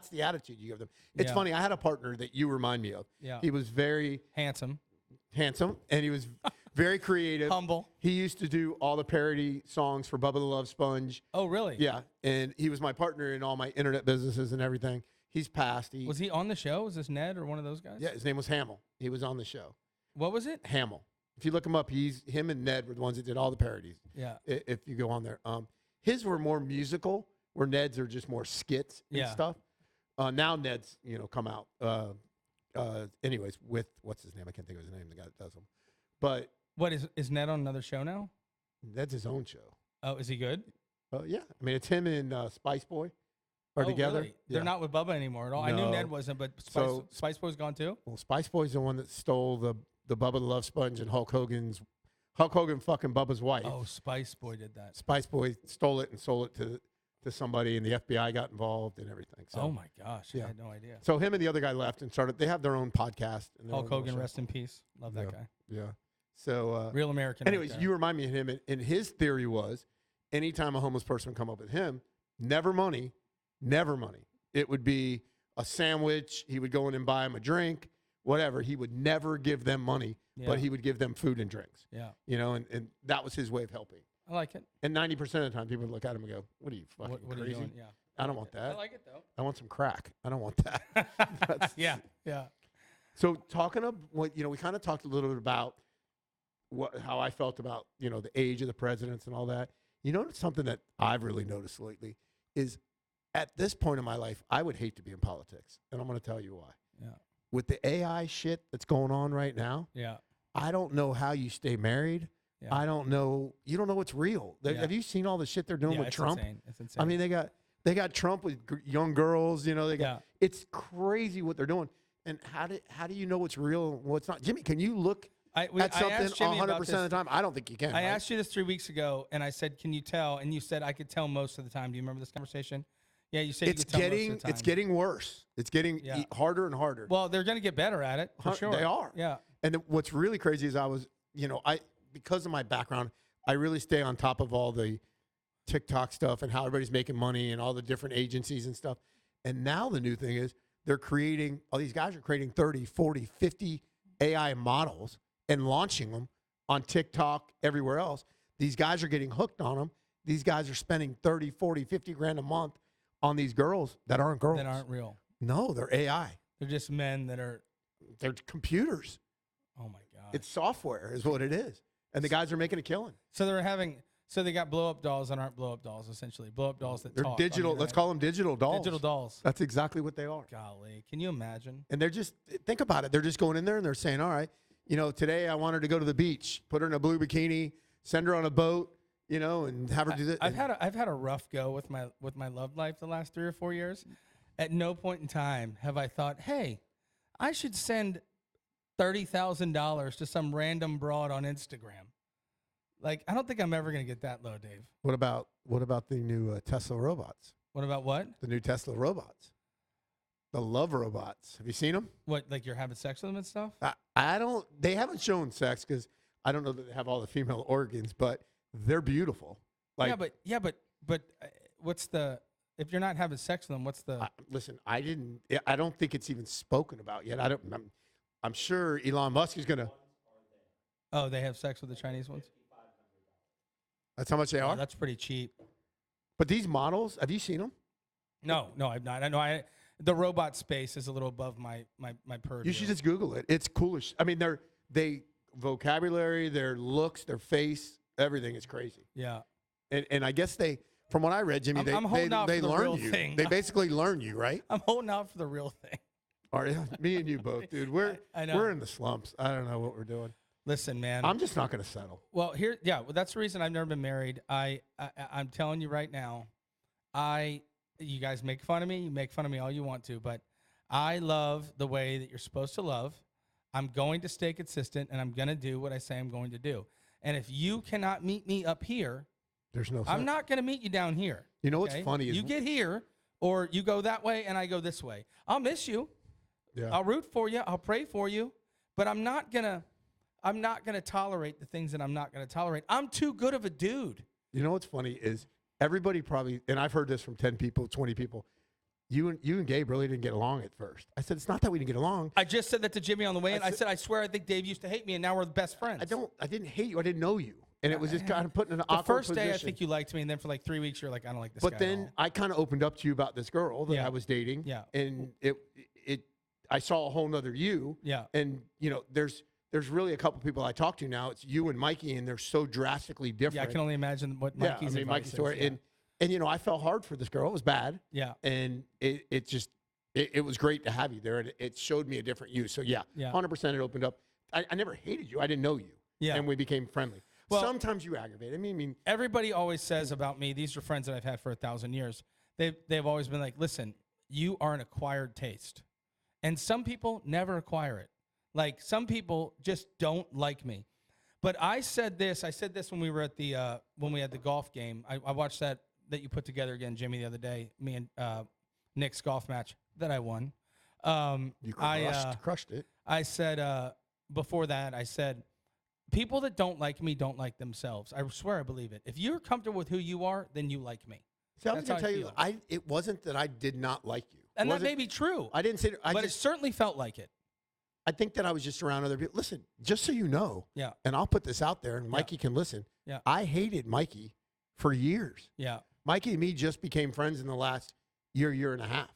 the attitude you give them. It's funny. I had a partner that you remind me of. Yeah. He was very handsome. handsome, and he was very creative. Humble. He used to do all the parody songs for Bubba the Love Sponge. Oh, really? Yeah, and he was my partner in all my internet businesses and everything. He's passed. Was he on the show? Was this Ned or one of those guys? Yeah, his name was Hamill. He was on the show. What was it? Hamill. If you look him up, him and Ned were the ones that did all the parodies. Yeah. If you go on there, his were more musical, where Ned's are just more skits and stuff. Now Ned's come out. Anyways, with what's his name? I can't think of his name. The guy that does them. But what is Ned on another show now? Ned's his own show. Oh, is he good? Yeah. I mean, it's him and Spice Boy are together. Really? They're not with Bubba anymore at all. I knew No. Ned wasn't, but Spice Boy's gone too. Well, Spice Boy's the one that stole the Bubba the Love Sponge and Hulk Hogan fucking Bubba's wife. Oh, Spice Boy did that. Spice Boy stole it and sold it to somebody, and the FBI got involved and everything. So, Oh my gosh, I had no idea. So him and the other guy left and started. They have their own podcast. And their Hulk own little Hogan, show. rest in peace. Love that guy. Yeah. So Real American. anyways, right there. you remind me of him, and his theory was, anytime a homeless person would come up with him, never money. It would be a sandwich. He would go in and buy him a drink, whatever. He would never give them money, but he would give them food and drinks. Yeah. And that was his way of helping. I like it. And 90% of the time, people would look at him and go, "What are you fucking What crazy? are you doing? Yeah. I don't want that. I like it though. I want some crack. I don't want that." Yeah. So talking of what we kind of talked a little bit about how I felt about the age of the presidents and all that. Something that I've really noticed lately is, at this point in my life, I would hate to be in politics, and I'm going to tell you why. Yeah. With the AI shit that's going on right now, Yeah. I don't know how you stay married. Yeah. I don't know. You don't know what's real. Have you seen all the shit they're doing with it's Trump? Insane. It's insane. I mean, they got Trump with young girls. They got it's crazy what they're doing. And how do you know what's real and what's not? Jimmy, can you look at something 100% of the time? I don't think you can. I asked you this 3 weeks ago, and I said, "Can you tell?" And you said, "I could tell most of the time." Do you remember this conversation? Yeah, you said you could tell most of the time. It's getting worse. It's getting harder and harder. Well, they're going to get better at it for sure. They are. Yeah. And what's really crazy is because of my background, I really stay on top of all the TikTok stuff and how everybody's making money and all the different agencies and stuff. And now the new thing is all these guys are creating 30, 40, 50 AI models and launching them on TikTok, everywhere else. These guys are getting hooked on them. These guys are spending 30, 40, 50 grand a month on these girls that aren't girls. That aren't real. No, they're AI. They're just men that are. They're computers. Oh my God. It's software is what it is. And the guys are making a killing. So they got blow up dolls that aren't blow up dolls, essentially. Blow up dolls that they're talk. digital. Let's call them digital dolls. Digital dolls. That's exactly what they are. Golly. Can you imagine? And they're just, think about it. They're just going in there and they're saying, all right, today I want her to go to the beach, put her in a blue bikini, send her on a boat, and have her do that. I've had a rough go with my love life the last 3 or 4 years. At no point in time have I thought, hey, I should send $30,000 to some random broad on Instagram. Like, I don't think I'm ever going to get that low, Dave. What about the new Tesla robots? What about what? The new Tesla robots. The love robots. Have you seen them? What, like you're having sex with them and stuff? They haven't shown sex because I don't know that they have all the female organs, but they're beautiful. Like, but what's if you're not having sex with them, what's the? Listen, I don't think it's even spoken about yet. I'm sure Elon Musk is going to. Oh, they have sex with the Chinese ones? That's how much they are? That's pretty cheap. But these models, have you seen them? No, I've not. I know the robot space is a little above my purview. You should just Google it. It's coolish. I mean, they vocabulary, their looks, their face, everything is crazy. Yeah. And I guess from what I read, Jimmy, I'm holding out they for the learn real you. thing. They basically learn you, right? I'm holding out for the real thing. All right, me and you both, dude. I know. We're in the slumps. I don't know what we're doing. Listen, man. I'm just not going to settle. Well, that's the reason I've never been married. I'm telling you right now, you guys make fun of me. You make fun of me all you want to, but I love the way that you're supposed to love. I'm going to stay consistent, and I'm going to do what I say I'm going to do. And if you cannot meet me up here, there's no. I'm not going to meet you down here. You know what's funny is you get here, or you go that way, and I go this way. I'll miss you. Yeah. I'll root for you. I'll pray for you, but I'm not gonna tolerate the things that I'm not gonna tolerate. I'm too good of a dude. You know what's funny is everybody probably, and I've heard this from 10 people, 20 people. you and Gabe really didn't get along at first. I said, it's not that we didn't get along. I just said that to Jimmy on the way in. I said, I swear I think Dave used to hate me, and now we're the best friends. I didn't hate you. I didn't know you. And it was just kind of put in an awkward position. The first day, I think you liked me, and then for like 3 weeks, you're like, I don't like this guy. But then I kind of opened up to you about this girl that I was dating. Yeah. And I saw a whole nother you. Yeah. And, there's really a couple people I talk to now. It's you and Mikey, and they're so drastically different. Yeah, I can only imagine what Mikey's Mikey's story. Yeah. And I felt hard for this girl. It was bad. Yeah. And it was great to have you there. And it showed me a different you. So, 100% it opened up. I never hated you. I didn't know you. Yeah. And we became friendly. Well, sometimes you aggravate. I mean, everybody always says about me, these are friends that I've had for 1,000 years. They've always been like, listen, you are an acquired taste. And some people never acquire it. Like, some people just don't like me. But I said this when we were at when we had the golf game. I watched that you put together again, Jimmy, the other day, me and Nick's golf match that I won. You crushed it. I said, before that, I said, people that don't like me don't like themselves. I swear I believe it. If you're comfortable with who you are, then you like me. See, I was going to tell you, it wasn't that I did not like you. And that may be true. I didn't say but it certainly felt like it. I think that I was just around other people. Listen, just so you know, and I'll put this out there, and Mikey can listen. Yeah. I hated Mikey for years. Yeah. Mikey and me just became friends in the last year and a half.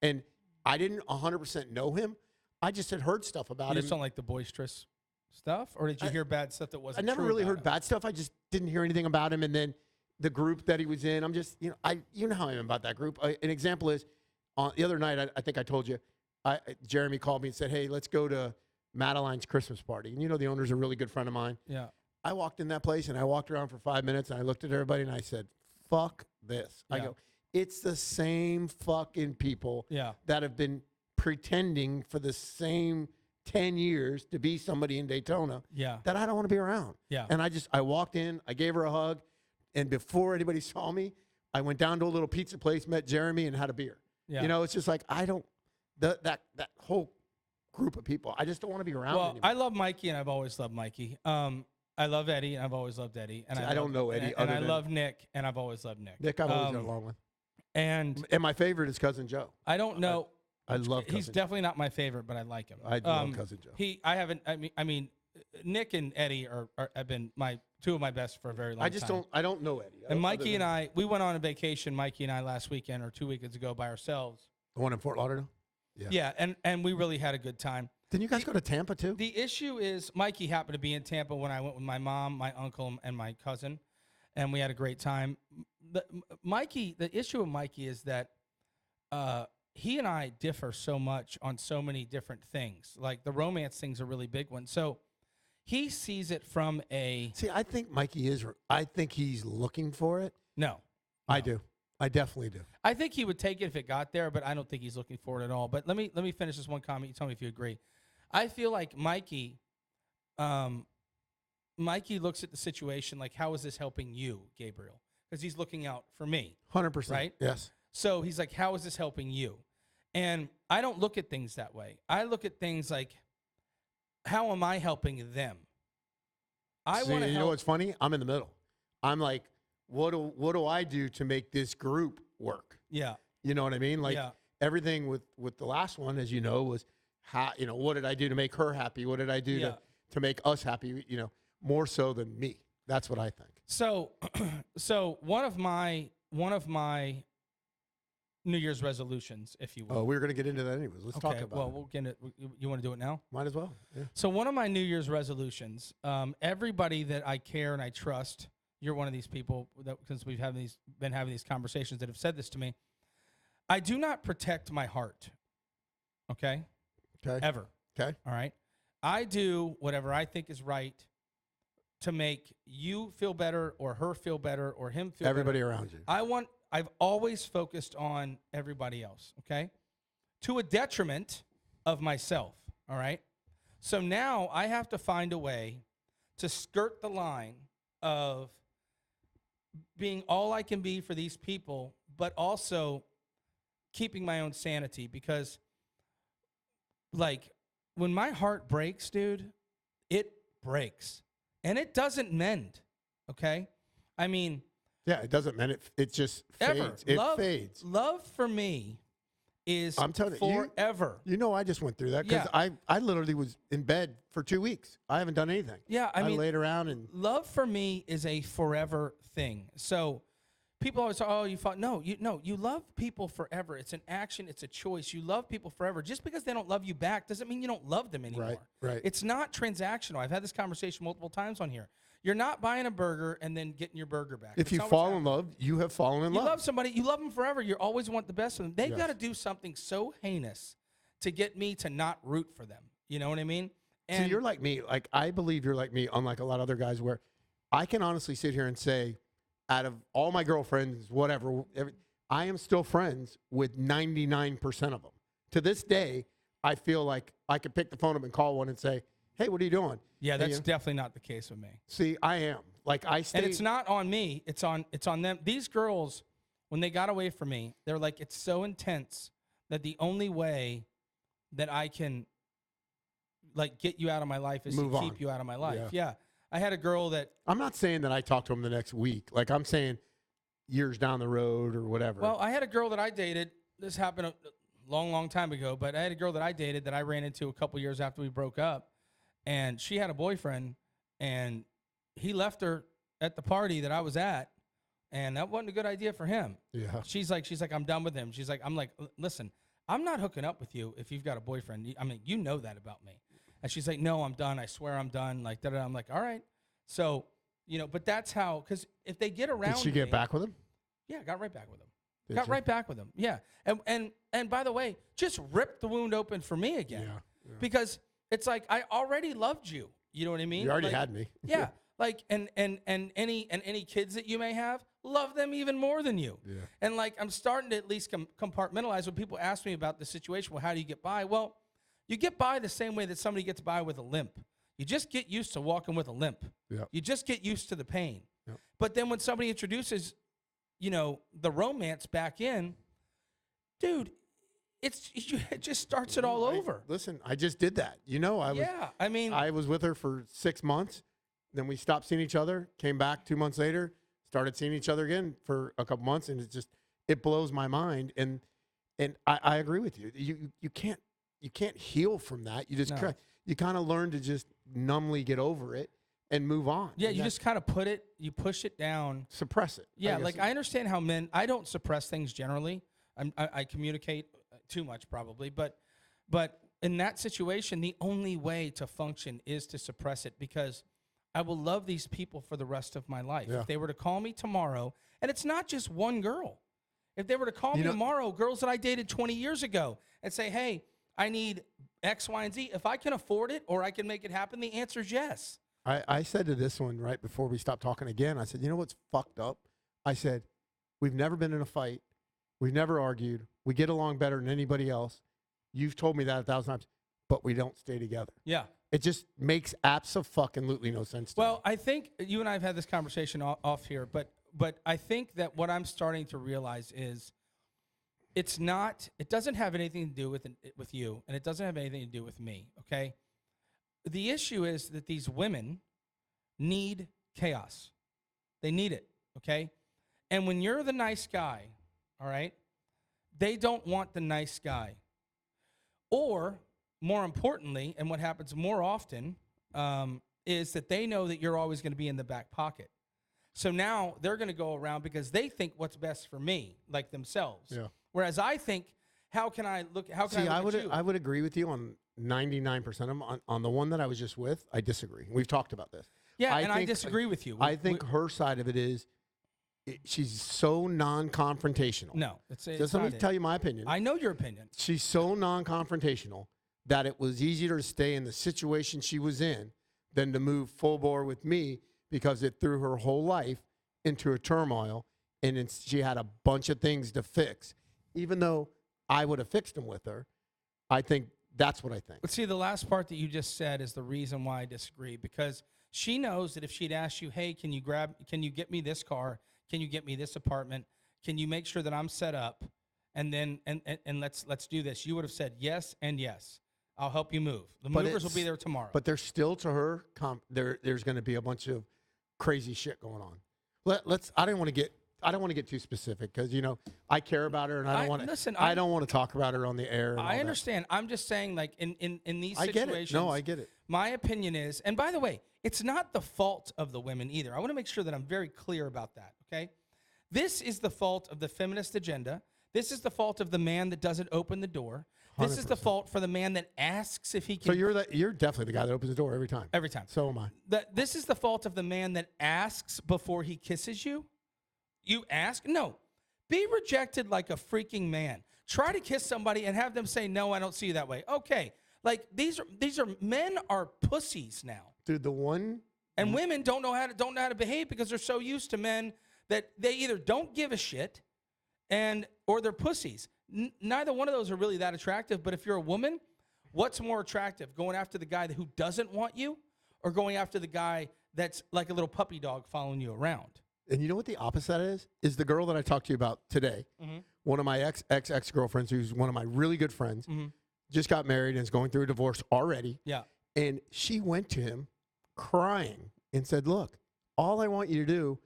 And I didn't 100% know him. I just had heard stuff about him. You just don't like the boysterous stuff? Or did you hear bad stuff that wasn't true? I never really heard him? Bad stuff. I just didn't hear anything about him. And then the group that he was in, I'm just, you know how I am about that group. An example is, the other night, I think I told you, Jeremy called me and said, hey, let's go to Madeline's Christmas party. And the owner's a really good friend of mine. Yeah. I walked in that place, and I walked around for 5 minutes, and I looked at everybody, and I said, fuck this. Yeah. I go, it's the same fucking people that have been pretending for the same 10 years to be somebody in Daytona that I don't want to be around. Yeah. And I walked in, I gave her a hug, and before anybody saw me, I went down to a little pizza place, met Jeremy, and had a beer. Yeah. It's just like, I don't, that whole group of people, I just don't want to be around anymore. I love Mikey, and I've always loved Mikey. I love Eddie, and I've always loved Eddie. And I don't know Eddie. And I love Nick, and I've always loved Nick. Nick, I've always got along with. And my favorite is Cousin Joe. I don't know. I love Cousin He's Joe. definitely not my favorite, but I like him. I love Cousin Joe. I mean, Nick and Eddie have been two of my best for a very long time. I don't know Eddie. And Mikey and we went on a vacation, Mikey and I, last weekend or 2 weekends ago by ourselves. The one in Fort Lauderdale? Yeah, and we really had a good time. Didn't you guys go to Tampa too? The issue is Mikey happened to be in Tampa when I went with my mom, my uncle, and my cousin, and we had a great time. The issue with Mikey is that he and I differ so much on so many different things. Like the romance thing's a really big one. So he sees it from a... See, I think Mikey is... I think he's looking for it. No. I do. I definitely do. I think he would take it if it got there, but I don't think he's looking for it at all. But let me finish this one comment. You tell me if you agree. I feel like Mikey looks at the situation like, how is this helping you, Gabriel? Because he's looking out for me. 100%. Right? Yes. So he's like, how is this helping you? And I don't look at things that way. I look at things like, how am I helping them? I want to help. You know what's funny? I'm in the middle. I'm like, what do I do to make this group work? Yeah. You know what I mean? Like everything with the last one, as you know, was how, what did I do to make her happy? What did I do to make us happy? More so than me. That's what I think. So one of my New Year's resolutions, if you will. Oh, we were going to get into that anyways. Let's talk about it. Well, we'll get into it. You want to do it now? Might as well. Yeah. So one of my New Year's resolutions, everybody that I care and I trust, you're one of these people that, because we've been having these conversations, that have said this to me. I do not protect my heart. Okay? Okay. Ever. Okay. All right? I do whatever I think is right to make you feel better or her feel better or him feel everybody better. Around you. I've always focused on everybody else, okay? To a detriment of myself, all right? So now I have to find a way to skirt the line of being all I can be for these people, but also keeping my own sanity, because, like, when my heart breaks, dude, it breaks. And it doesn't mend, okay? I mean... Yeah, it doesn't mend. It just fades. It fades. Love for me is I'm telling you, forever. You know, I just went through that because I literally was in bed for 2 weeks. I haven't done anything. Yeah, I mean, laid around and love for me is a forever thing. So people always say, "Oh, you fought." No, you love people forever. It's an action. It's a choice. You love people forever. Just because they don't love you back doesn't mean you don't love them anymore. Right. It's not transactional. I've had this conversation multiple times on here. You're not buying a burger and then getting your burger back. If you fall in love, you have fallen in love. You love somebody. You love them forever. You always want the best for them. They've got to do something so heinous to get me to not root for them. You know what I mean? And so you're like me. Like, I believe you're like me, unlike a lot of other guys, where I can honestly sit here and say, out of all my girlfriends, whatever, I am still friends with 99% of them. To this day, I feel like I could pick the phone up and call one and say, "Hey, what are you doing?" Yeah, that's definitely not the case with me. See, I am. Like, I stay. And it's not on me. It's on them. These girls, when they got away from me, they're like, it's so intense that the only way that I can, like, get you out of my life is to keep you out of my life. Yeah. I had a girl that. I'm not saying that I talked to him the next week. Like, I'm saying years down the road or whatever. Well, I had a girl that I dated. This happened a long time ago, but I had a girl that I dated that I ran into a couple years after we broke up. And she had a boyfriend, and he left her at the party that I was at, and that wasn't a good idea for him. Yeah. She's like, I'm done with him. I'm like, listen, I'm not hooking up with you if you've got a boyfriend. I mean, you know that about me. And she's like, no, I'm done. I swear I'm done. Like, da-da-da. I'm like, all right. So, but that's how, because if they get around. Did she get back with him? Yeah, got right back with him. Right back with him. Yeah. And by the way, just ripped the wound open for me again. Yeah. Because it's like, I already loved you. You know what I mean? You already had me. Yeah. Like, and any kids that you may have, love them even more than you. Yeah. And like, I'm starting to at least compartmentalize when people ask me about the situation. Well, how do you get by? Well, you get by the same way that somebody gets by with a limp. You just get used to walking with a limp. Yeah. You just get used to the pain. Yeah. But then when somebody introduces, the romance back in, dude, it just starts it all over. Listen, I just did that. I was with her for 6 months. Then we stopped seeing each other, came back 2 months later, started seeing each other again for a couple months. And it blows my mind. And I agree with you. You can't heal from that. You kind of learn to just numbly get over it and move on. Yeah, you just kind of push it down. Suppress it. Yeah, I understand how I don't suppress things generally. I communicate too much probably, but in that situation, the only way to function is to suppress it, because I will love these people for the rest of my life. Yeah. If they were to call me tomorrow, and it's not just one girl. If they were to call me tomorrow, girls that I dated 20 years ago, and say, hey, I need X, Y, and Z. If I can afford it or I can make it happen, the answer is yes. I said to this one right before we stopped talking again, I said, you know what's fucked up? I said, we've never been in a fight. We've never argued. We get along better than anybody else. You've told me that 1,000 times, but we don't stay together. Yeah. It just makes absolutely no sense to me. Well, I think you and I have had this conversation off here, but I think that what I'm starting to realize is it doesn't have anything to do with you, and it doesn't have anything to do with me, okay? The issue is that these women need chaos. They need it, okay? And when you're the nice guy, all right, they don't want the nice guy. Or, more importantly, and what happens more often, is that they know that you're always going to be in the back pocket. So now they're going to go around because they think what's best for me, like themselves. Yeah. Whereas I think, how can I look at you? I would agree with you on 99% of them. On the one that I was just with, I disagree. We've talked about this. Yeah, I disagree with you. I think her side of it is she's so non-confrontational. No. Just let me tell you my opinion. I know your opinion. She's so non-confrontational that it was easier to stay in the situation she was in than to move full bore with me, because it threw her whole life into a turmoil, and she had a bunch of things to fix. Even though I would have fixed them with her, I think that's what I think. But see, the last part that you just said is the reason why I disagree, because she knows that if she'd asked you, hey, can you get me this car? Can you get me this apartment? Can you make sure that I'm set up? And then and let's do this. You would have said yes and yes. I'll help you move. The movers will be there tomorrow. But there's still, to her, there's going to be a bunch of crazy shit going on. I don't want to get I don't want to get too specific because I care about her and I don't want to. Listen, I don't want to talk about her on the air. And I understand. I'm just saying, like in these I get situations. it. No, I get it. My opinion is, and by the way, it's not the fault of the women either. I want to make sure that I'm very clear about that. Okay, this is the fault of the feminist agenda. This is the fault of the man that doesn't open the door. This is the 100%. fault for the man that asks if he can. So you're definitely the guy that opens the door every time. Every time. So am I. This is the fault of the man that asks before he kisses you. You ask? No. Be rejected like a freaking man. Try to kiss somebody and have them say, no, I don't see you that way. Okay. Like these are men are pussies now. Dude, the one. And women don't know how to behave because they're so used to men that they either don't give a shit or they're pussies. Neither one of those are really that attractive. But if you're a woman, what's more attractive? Going after the guy who doesn't want you or going after the guy that's like a little puppy dog following you around? And you know what the opposite is the girl that I talked to you about today. One of my ex-girlfriends, who's one of my really good friends, just got married and is going through a divorce already. Yeah. And she went to him crying and said, look, all I want you to do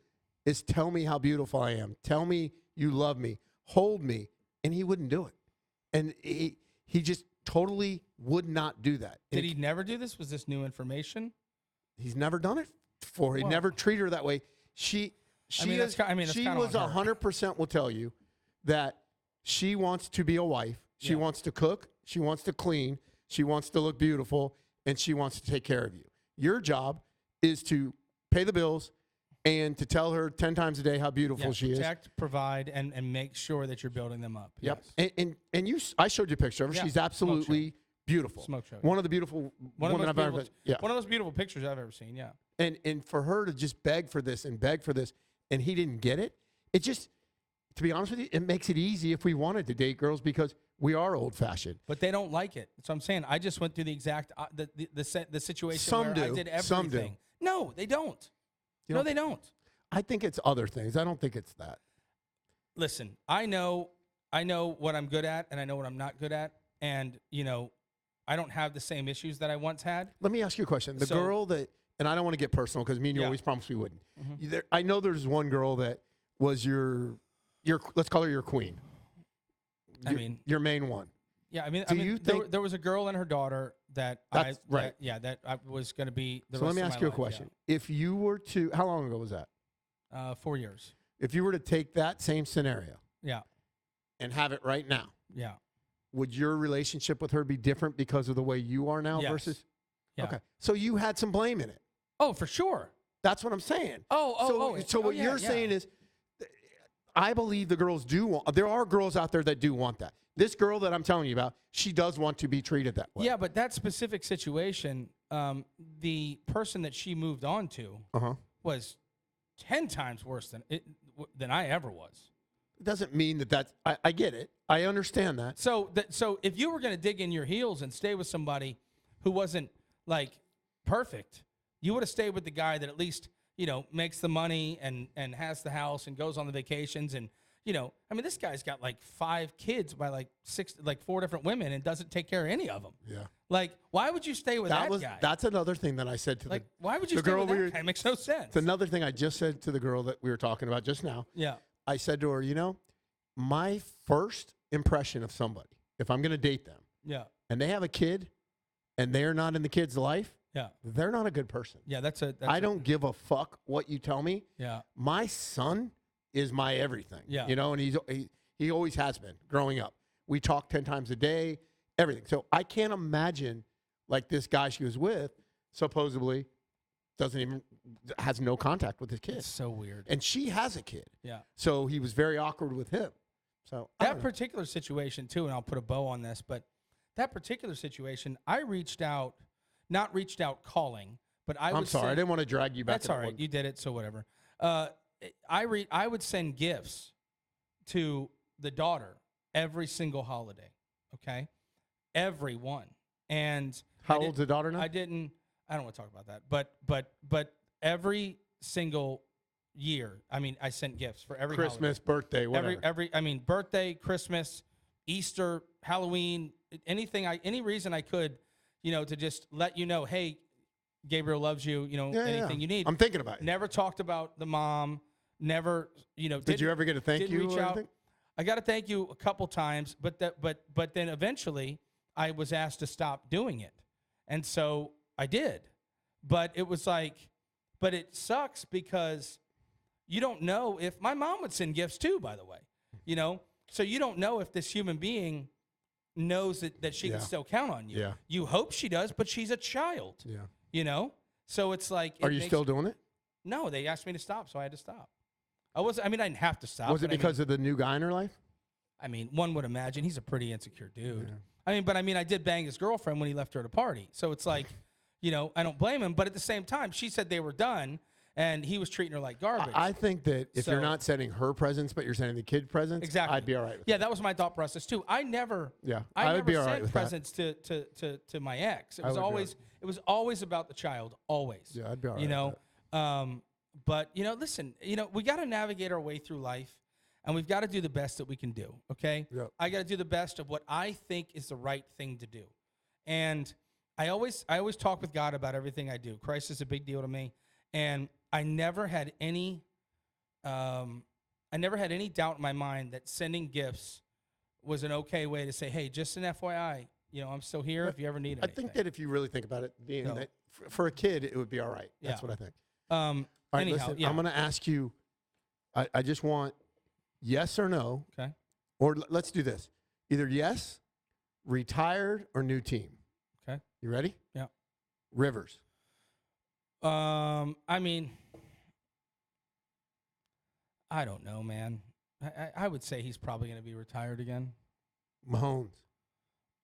is tell me how beautiful I am. Tell me you love me. Hold me. And he wouldn't do it. And he just totally would not do that. Did he never do this? Was this new information? He's never done it before. He never treated her that way. She was 100% will tell you that she wants to be a wife. She wants to cook. She wants to clean. She wants to look beautiful. And she wants to take care of you. Your job is to pay the bills and to tell her 10 times a day how beautiful she is. Protect, provide, and make sure that you're building them up. Yep. Yes. And I showed you a picture of her. Yeah. She's absolutely beautiful. Smoke show. One of the beautiful women I've ever. Yeah. One of those beautiful pictures I've ever seen. Yeah. And for her to just beg for this, and he didn't get it. It just, to be honest with you, it makes it easy if we wanted to date girls because we are old fashioned. But they don't like it. So I'm saying I just went through the exact the situation Some where do. I did everything. Some do. No, they don't. No, they don't. I think it's other things. I don't think it's that. Listen, I know what I'm good at and I know what I'm not good at. And, I don't have the same issues that I once had. Let me ask you a question. The girl that, and I don't want to get personal because me and you always promised we wouldn't. I know there's one girl that was your let's call her your queen. Your main one. Yeah, you think there was a girl and her daughter that That's right. that I was going to be the So rest let me of ask my you a life, question. If you were to, how long ago was that? 4 years. If you were to take that same scenario Yeah. and have it right now, Yeah. would your relationship with her be different because of the way you are now Yes. versus? Yeah. Okay. So you had some blame in it. Oh, for sure. That's what I'm saying. So what you're saying is, I believe the girls do want, there are girls out there that do want that. This girl that I'm telling you about, she does want to be treated that way. Yeah, but that specific situation, the person that she moved on to was 10 times worse than I ever was. It doesn't mean that's, I get it. I understand that. So if you were going to dig in your heels and stay with somebody who wasn't like perfect, you would have stayed with the guy that at least, makes the money and has the house and goes on the vacations. And, this guy's got like 5 kids by like 4 different women and doesn't take care of any of them. Yeah. Like, why would you stay with that guy? That's another thing that I said to why would you stay with that guy? It makes no sense. It's another thing I just said to the girl that we were talking about just now. Yeah. I said to her, my first impression of somebody, if I'm going to date them, and they have a kid, and they're not in the kid's life, they're not a good person. Yeah, I don't give a fuck what you tell me. Yeah. My son is my everything. Yeah. And he always has been growing up. We talk 10 times a day, everything. So I can't imagine like this guy she was with supposedly has no contact with his kid. It's so weird. And she has a kid. Yeah. So he was very awkward with him. So that particular situation too, and I'll put a bow on this, but that particular situation, I not reached out calling, but I'm sorry, I didn't want to drag you back. That's all right. You did it, so whatever. I would send gifts to the daughter every single holiday. Okay, every one. And how old's the daughter now? I don't want to talk about that, but every single year, I sent gifts for every Christmas, holiday. birthday, whatever. Birthday, Christmas, Easter, Halloween, any reason I could, to just let you know, hey, Gabriel loves you, anything you need. I'm thinking about it. Never talked about the mom, never, Did you ever get a thank didn't you reach or out. anything? I got a thank you a couple times, but then eventually I was asked to stop doing it, and so I did. But it was like, but it sucks because you don't know if my mom would send gifts too, by the way, so you don't know if this human being knows that she can still count on you. Yeah. You hope she does, but she's a child. Yeah. So it's like, Are you still doing it? No, they asked me to stop, so I had to stop. I didn't have to stop. Was it because of the new guy in her life? One would imagine he's a pretty insecure dude. Yeah. I did bang his girlfriend when he left her at a party. So it's like, I don't blame him. But at the same time, she said they were done, and he was treating her like garbage. I think that if you're not sending her presents, but you're sending the kid presents, exactly. I'd be all right with that. Yeah, that was my thought process too. I never would be all right sent with presents to my ex. It was always about the child, always. Yeah, I'd be all right with that. But listen, we got to navigate our way through life, and we've got to do the best that we can do. Okay, Yep. I got to do the best of what I think is the right thing to do, and I always talk with God about everything I do. Christ is a big deal to me, and I never had any doubt in my mind that sending gifts was an okay way to say, hey, just an FYI, I'm still here if you ever need anything. I think that if you really think about it, that for a kid, it would be all right. That's what I think. All right, listen, I'm going to ask you, I just want yes or no. Okay. Or let's do this. Either yes, retired, or new team. Okay. You ready? Yeah. Rivers. I don't know, man. I would say he's probably going to be retired again. Mahomes.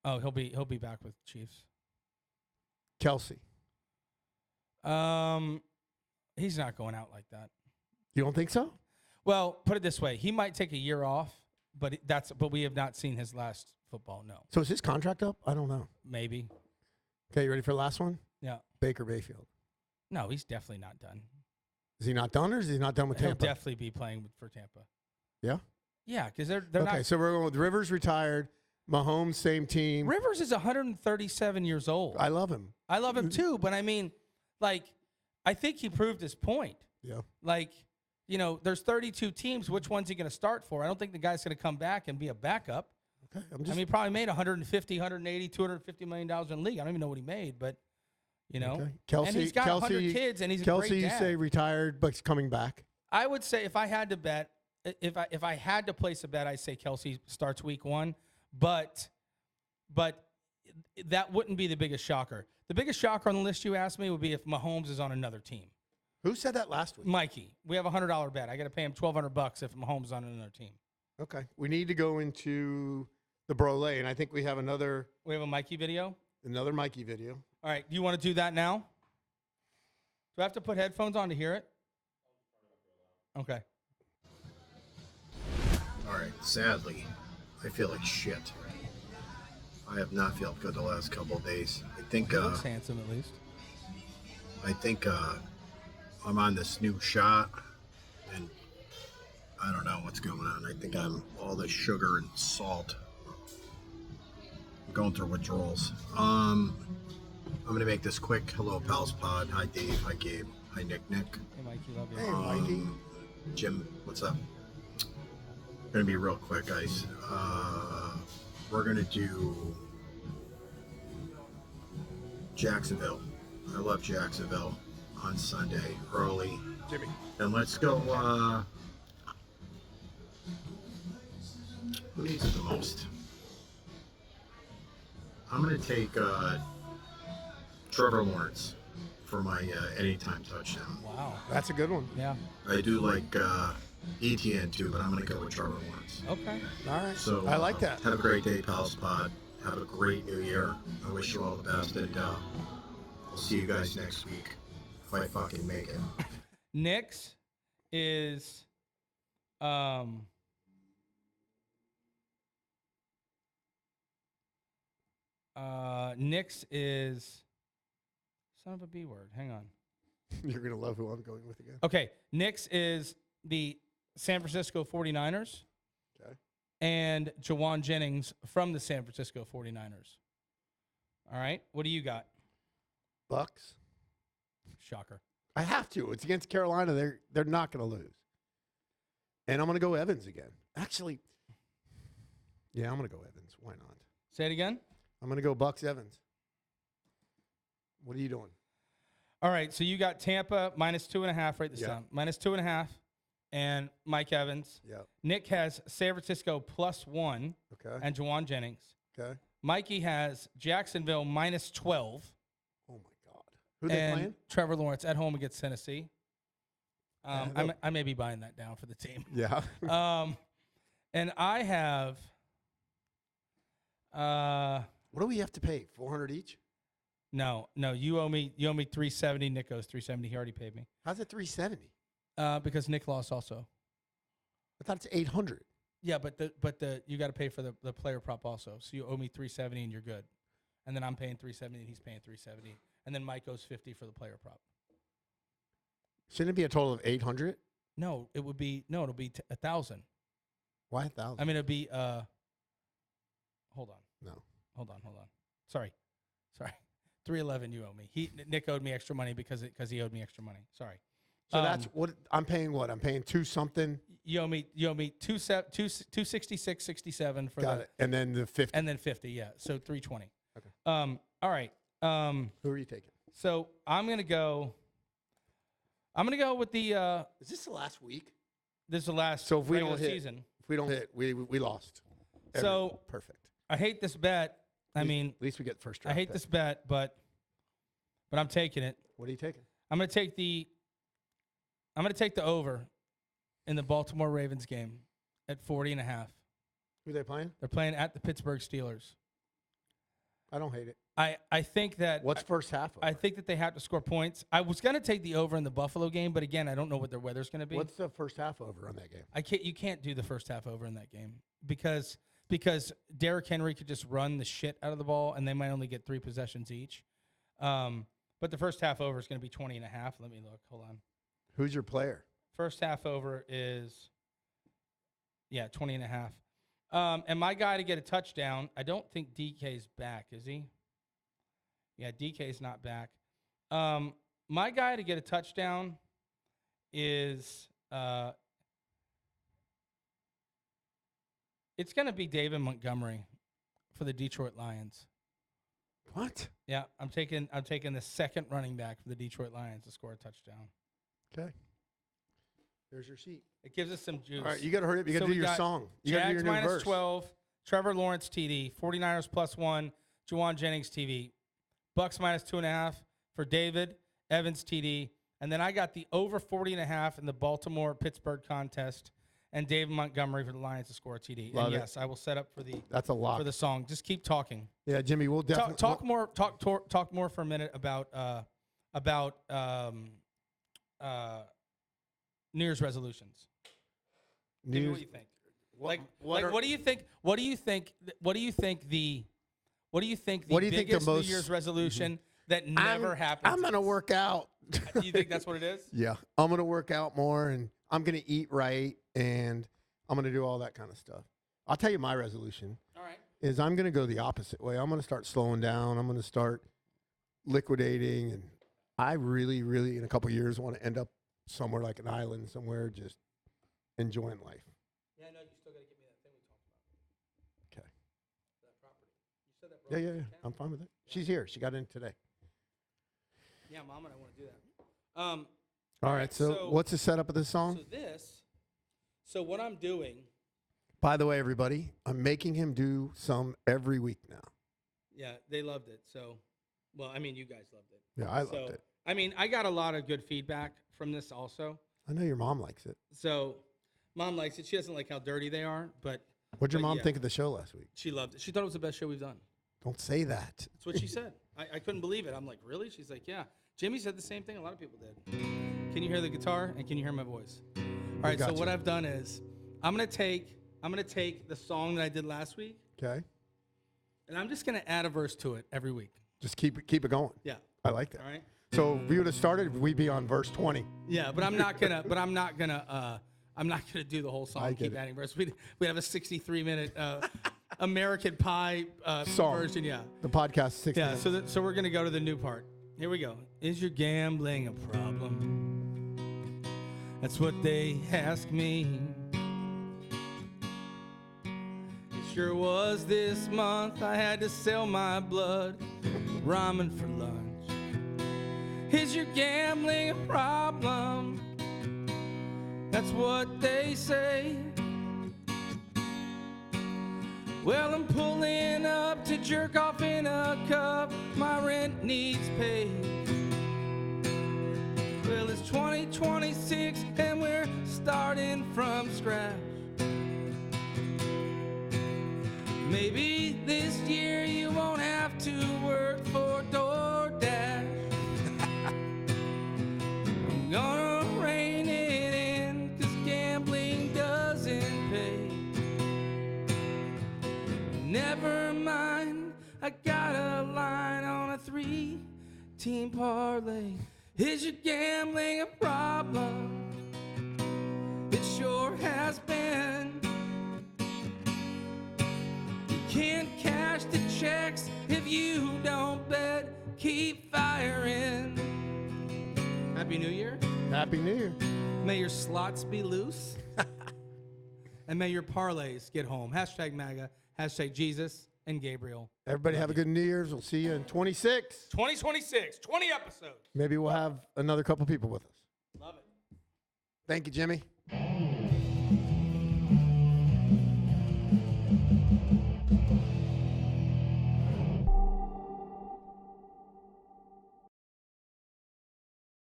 Oh, he'll be back with Chiefs. Kelce. He's not going out like that. You don't think so? Well, put it this way: he might take a year off, but we have not seen his last football. No. So is his contract up? I don't know. Maybe. Okay, you ready for the last one? Yeah. Baker Mayfield. No, he's definitely not done. Is he not done, or is he not done with Tampa? He'll definitely be playing for Tampa. Yeah. Yeah, because they're okay, not. So we're going with Rivers retired, Mahomes same team. Rivers is 137 years old. I love him. I love him too, but I think he proved his point. Yeah. There's 32 teams. Which one's he going to start for? I don't think the guy's going to come back and be a backup. Okay. He probably made 150, 180, $250 million in the league. I don't even know what he made, but, Okay. and he's got 100 kids, and he's a great Kelce, dad. you say retired, but he's coming back. I would say if I had to bet, if I had to place a bet, I'd say Kelce starts week 1, but that wouldn't be the biggest shocker. The biggest shocker on the list you asked me would be if Mahomes is on another team. Who said that last week? Mikey. We have a $100 bet. I got to pay him $1,200 if Mahomes is on another team. Okay. We need to go into the Parlay, and I think we have another. We have a Mikey video? Another Mikey video. All right. Do you want to do that now? Do I have to put headphones on to hear it? Okay. All right. Sadly, I feel like shit. I have not felt good the last couple of days. I think. He looks handsome at least. I think I'm on this new shot, and I don't know what's going on. I think I'm all this sugar and salt. I'm going through withdrawals. I'm gonna make this quick. Hello, Pals Pod. Hi, Dave. Hi, Gabe. Hi, Nick. Hey, Mikey. Love you. Hey, Mikey. Jim, what's up? Gonna be real quick, guys. We're gonna do Jacksonville. I love Jacksonville on Sunday early. Jimmy. And let's go. Who needs it the most? I'm gonna take Trevor Lawrence for my anytime touchdown. Wow. That's a good one. Yeah. I do like ETN too, but I'm gonna go with Trevor Lawrence. Okay. All right. So I like that. Have a great day, Pals Pod. Have a great new year. I wish you all the best, and we'll see you guys next week if I fucking make it. Nick's is Nick's is son of a B word. Hang on. You're going to love who I'm going with again. Okay. Nick's is the San Francisco 49ers. Okay. And Jawan Jennings from the San Francisco 49ers. All right. What do you got? Bucks. Shocker. I have to. It's against Carolina. They're not going to lose. And I'm going to go Evans again. Actually, yeah, I'm going to go Evans. Why not? Say it again. I'm going to go Bucks Evans. What are you doing? All right, so you got Tampa -2.5. Write this Yeah. down. -2.5, and Mike Evans. Yeah. Nick has San Francisco +1 Okay. and Juwan Jennings. Okay. Mikey has Jacksonville -12. Oh, my God. Who are they and playing? Trevor Lawrence at home against Tennessee. Yeah, I may be buying that down for the team. Yeah. And I have What do we have to pay? $400 each? no, you owe me $370. Nick owes $370. He already paid me. How's it $370? Because Nick lost also. I thought it's $800. Yeah, but the you got to pay for the player prop also. So you owe me $370 and you're good. And then I'm paying $370 and he's paying $370. And then Mike owes $50 for the player prop. Shouldn't it be a total of $800? No, it'll be 1,000. Why 1,000? I mean, it'd be hold on. No. Hold on. Sorry. $311 you owe me. Nick owed me extra money because he owed me extra money. Sorry. So that's what I'm paying. What I'm paying two something. You owe me $266.67 for Got it. And then the 50. and then $50. Yeah, so $320. Okay. All right. Who are you taking? So I'm gonna go with the. Is this the last week? This is the last. So if we regular don't hit, season. if we don't hit, we lost. So perfect. I hate this bet. I mean, at least we get first I draft hate pick. this bet, but I'm taking it. What are you taking? I'm gonna take the over in the Baltimore Ravens game at 40.5. Who are they playing? They're playing at the Pittsburgh Steelers. I don't hate it. I think that What's first half of I it? think that they have to score points. I was gonna take the over in the Buffalo game, but again, I don't know what their weather's gonna be. What's the first half over on that game? You can't do the first half over in that game because Derrick Henry could just run the shit out of the ball and they might only get 3 possessions each. But the first half over is going to be 20.5. Let me look. Hold on. Who's your player? First half over is 20.5. And my guy to get a touchdown, I don't think DK's back, is he? Yeah, DK's not back. My guy to get a touchdown is it's going to be David Montgomery for the Detroit Lions. What? Yeah, I'm taking the second running back for the Detroit Lions to score a touchdown. Okay. There's your seat. It gives us some juice. All right, you got to hurry up. You got to So do we your got song. You got to do your Jags new verse. -12, Trevor Lawrence TD, 49ers +1, Juwan Jennings TV, Bucks -2.5 for David, Evans TD, and then I got the over 40.5 in the Baltimore-Pittsburgh contest, and David Montgomery for the Lions to score a TD. Love and it. yes, I will set up for the That's a lot. for the song. Just keep talking. Yeah, Jimmy, we'll definitely Talk more for a minute about New Year's resolutions. Give me what you think. What do you think? What do you think the biggest most- New Year's resolution that never happens? I'm going to work out. Do you think that's what it is? Yeah, I'm going to work out more, and I'm going to eat right, and I'm going to do all that kind of stuff. I'll tell you my resolution All right. is I'm going to go the opposite way. I'm going to start slowing down. I'm going to start liquidating, and I really, really, in a couple of years, want to end up somewhere like an island somewhere, just enjoying life. Yeah, I know you still got to give me that thing we talked about. Okay. That property. You said that. Yeah. I'm fine with it. She's here. She got in today. Yeah, Mom and I want to do that. All right. So what's the setup of this song? So what I'm doing. By the way, everybody, I'm making him do some every week now. Yeah, they loved it. So, well, I mean, you guys loved it. Yeah, I loved it. I mean, I got a lot of good feedback from this also. I know your mom likes it. So, Mom likes it. She doesn't like how dirty they are, but What'd your mom yeah. think of the show last week? She loved it. She thought it was the best show we've done. Don't say that. That's what she said. I couldn't believe it. I'm like, really? She's like, yeah. Jimmy said the same thing. A lot of people did. Can you hear the guitar and can you hear my voice? All right. So what I've done is I'm gonna take the song that I did last week. Okay. And I'm just gonna add a verse to it every week. Just keep it going. Yeah. I like that. All right. So if we would have started, we'd be on verse 20. Yeah, but I'm not gonna do the whole song. I And keep get it. adding verse. We have a 63-minute American Pie Song. version. Yeah. The podcast 60 Yeah, minutes. so we're going to go to the new part. Here we go. Is your gambling a problem? That's what they ask me. Sure was this month I had to sell my blood, ramen for lunch. Is your gambling a problem? That's what they say. Well, I'm pulling up to jerk off in a cup. My rent needs paid. Well, it's 2026 and we're starting from scratch. Maybe this year you won't have to work for DoorDash. I'm gonna rein it in, 'cause gambling doesn't pay. Never mind, I got a line on a 3-team parlay. Is your gambling a problem? It sure has been. You can't cash the checks if you don't bet. Keep firing. Happy New Year. Happy New Year. May your slots be loose. And may your parlays get home. Hashtag MAGA. Hashtag Jesus and Gabriel. Everybody have a good New Year's. We'll see you in 26. 2026. 20 episodes. Maybe we'll have another couple people with us. Love it. Thank you, Jimmy.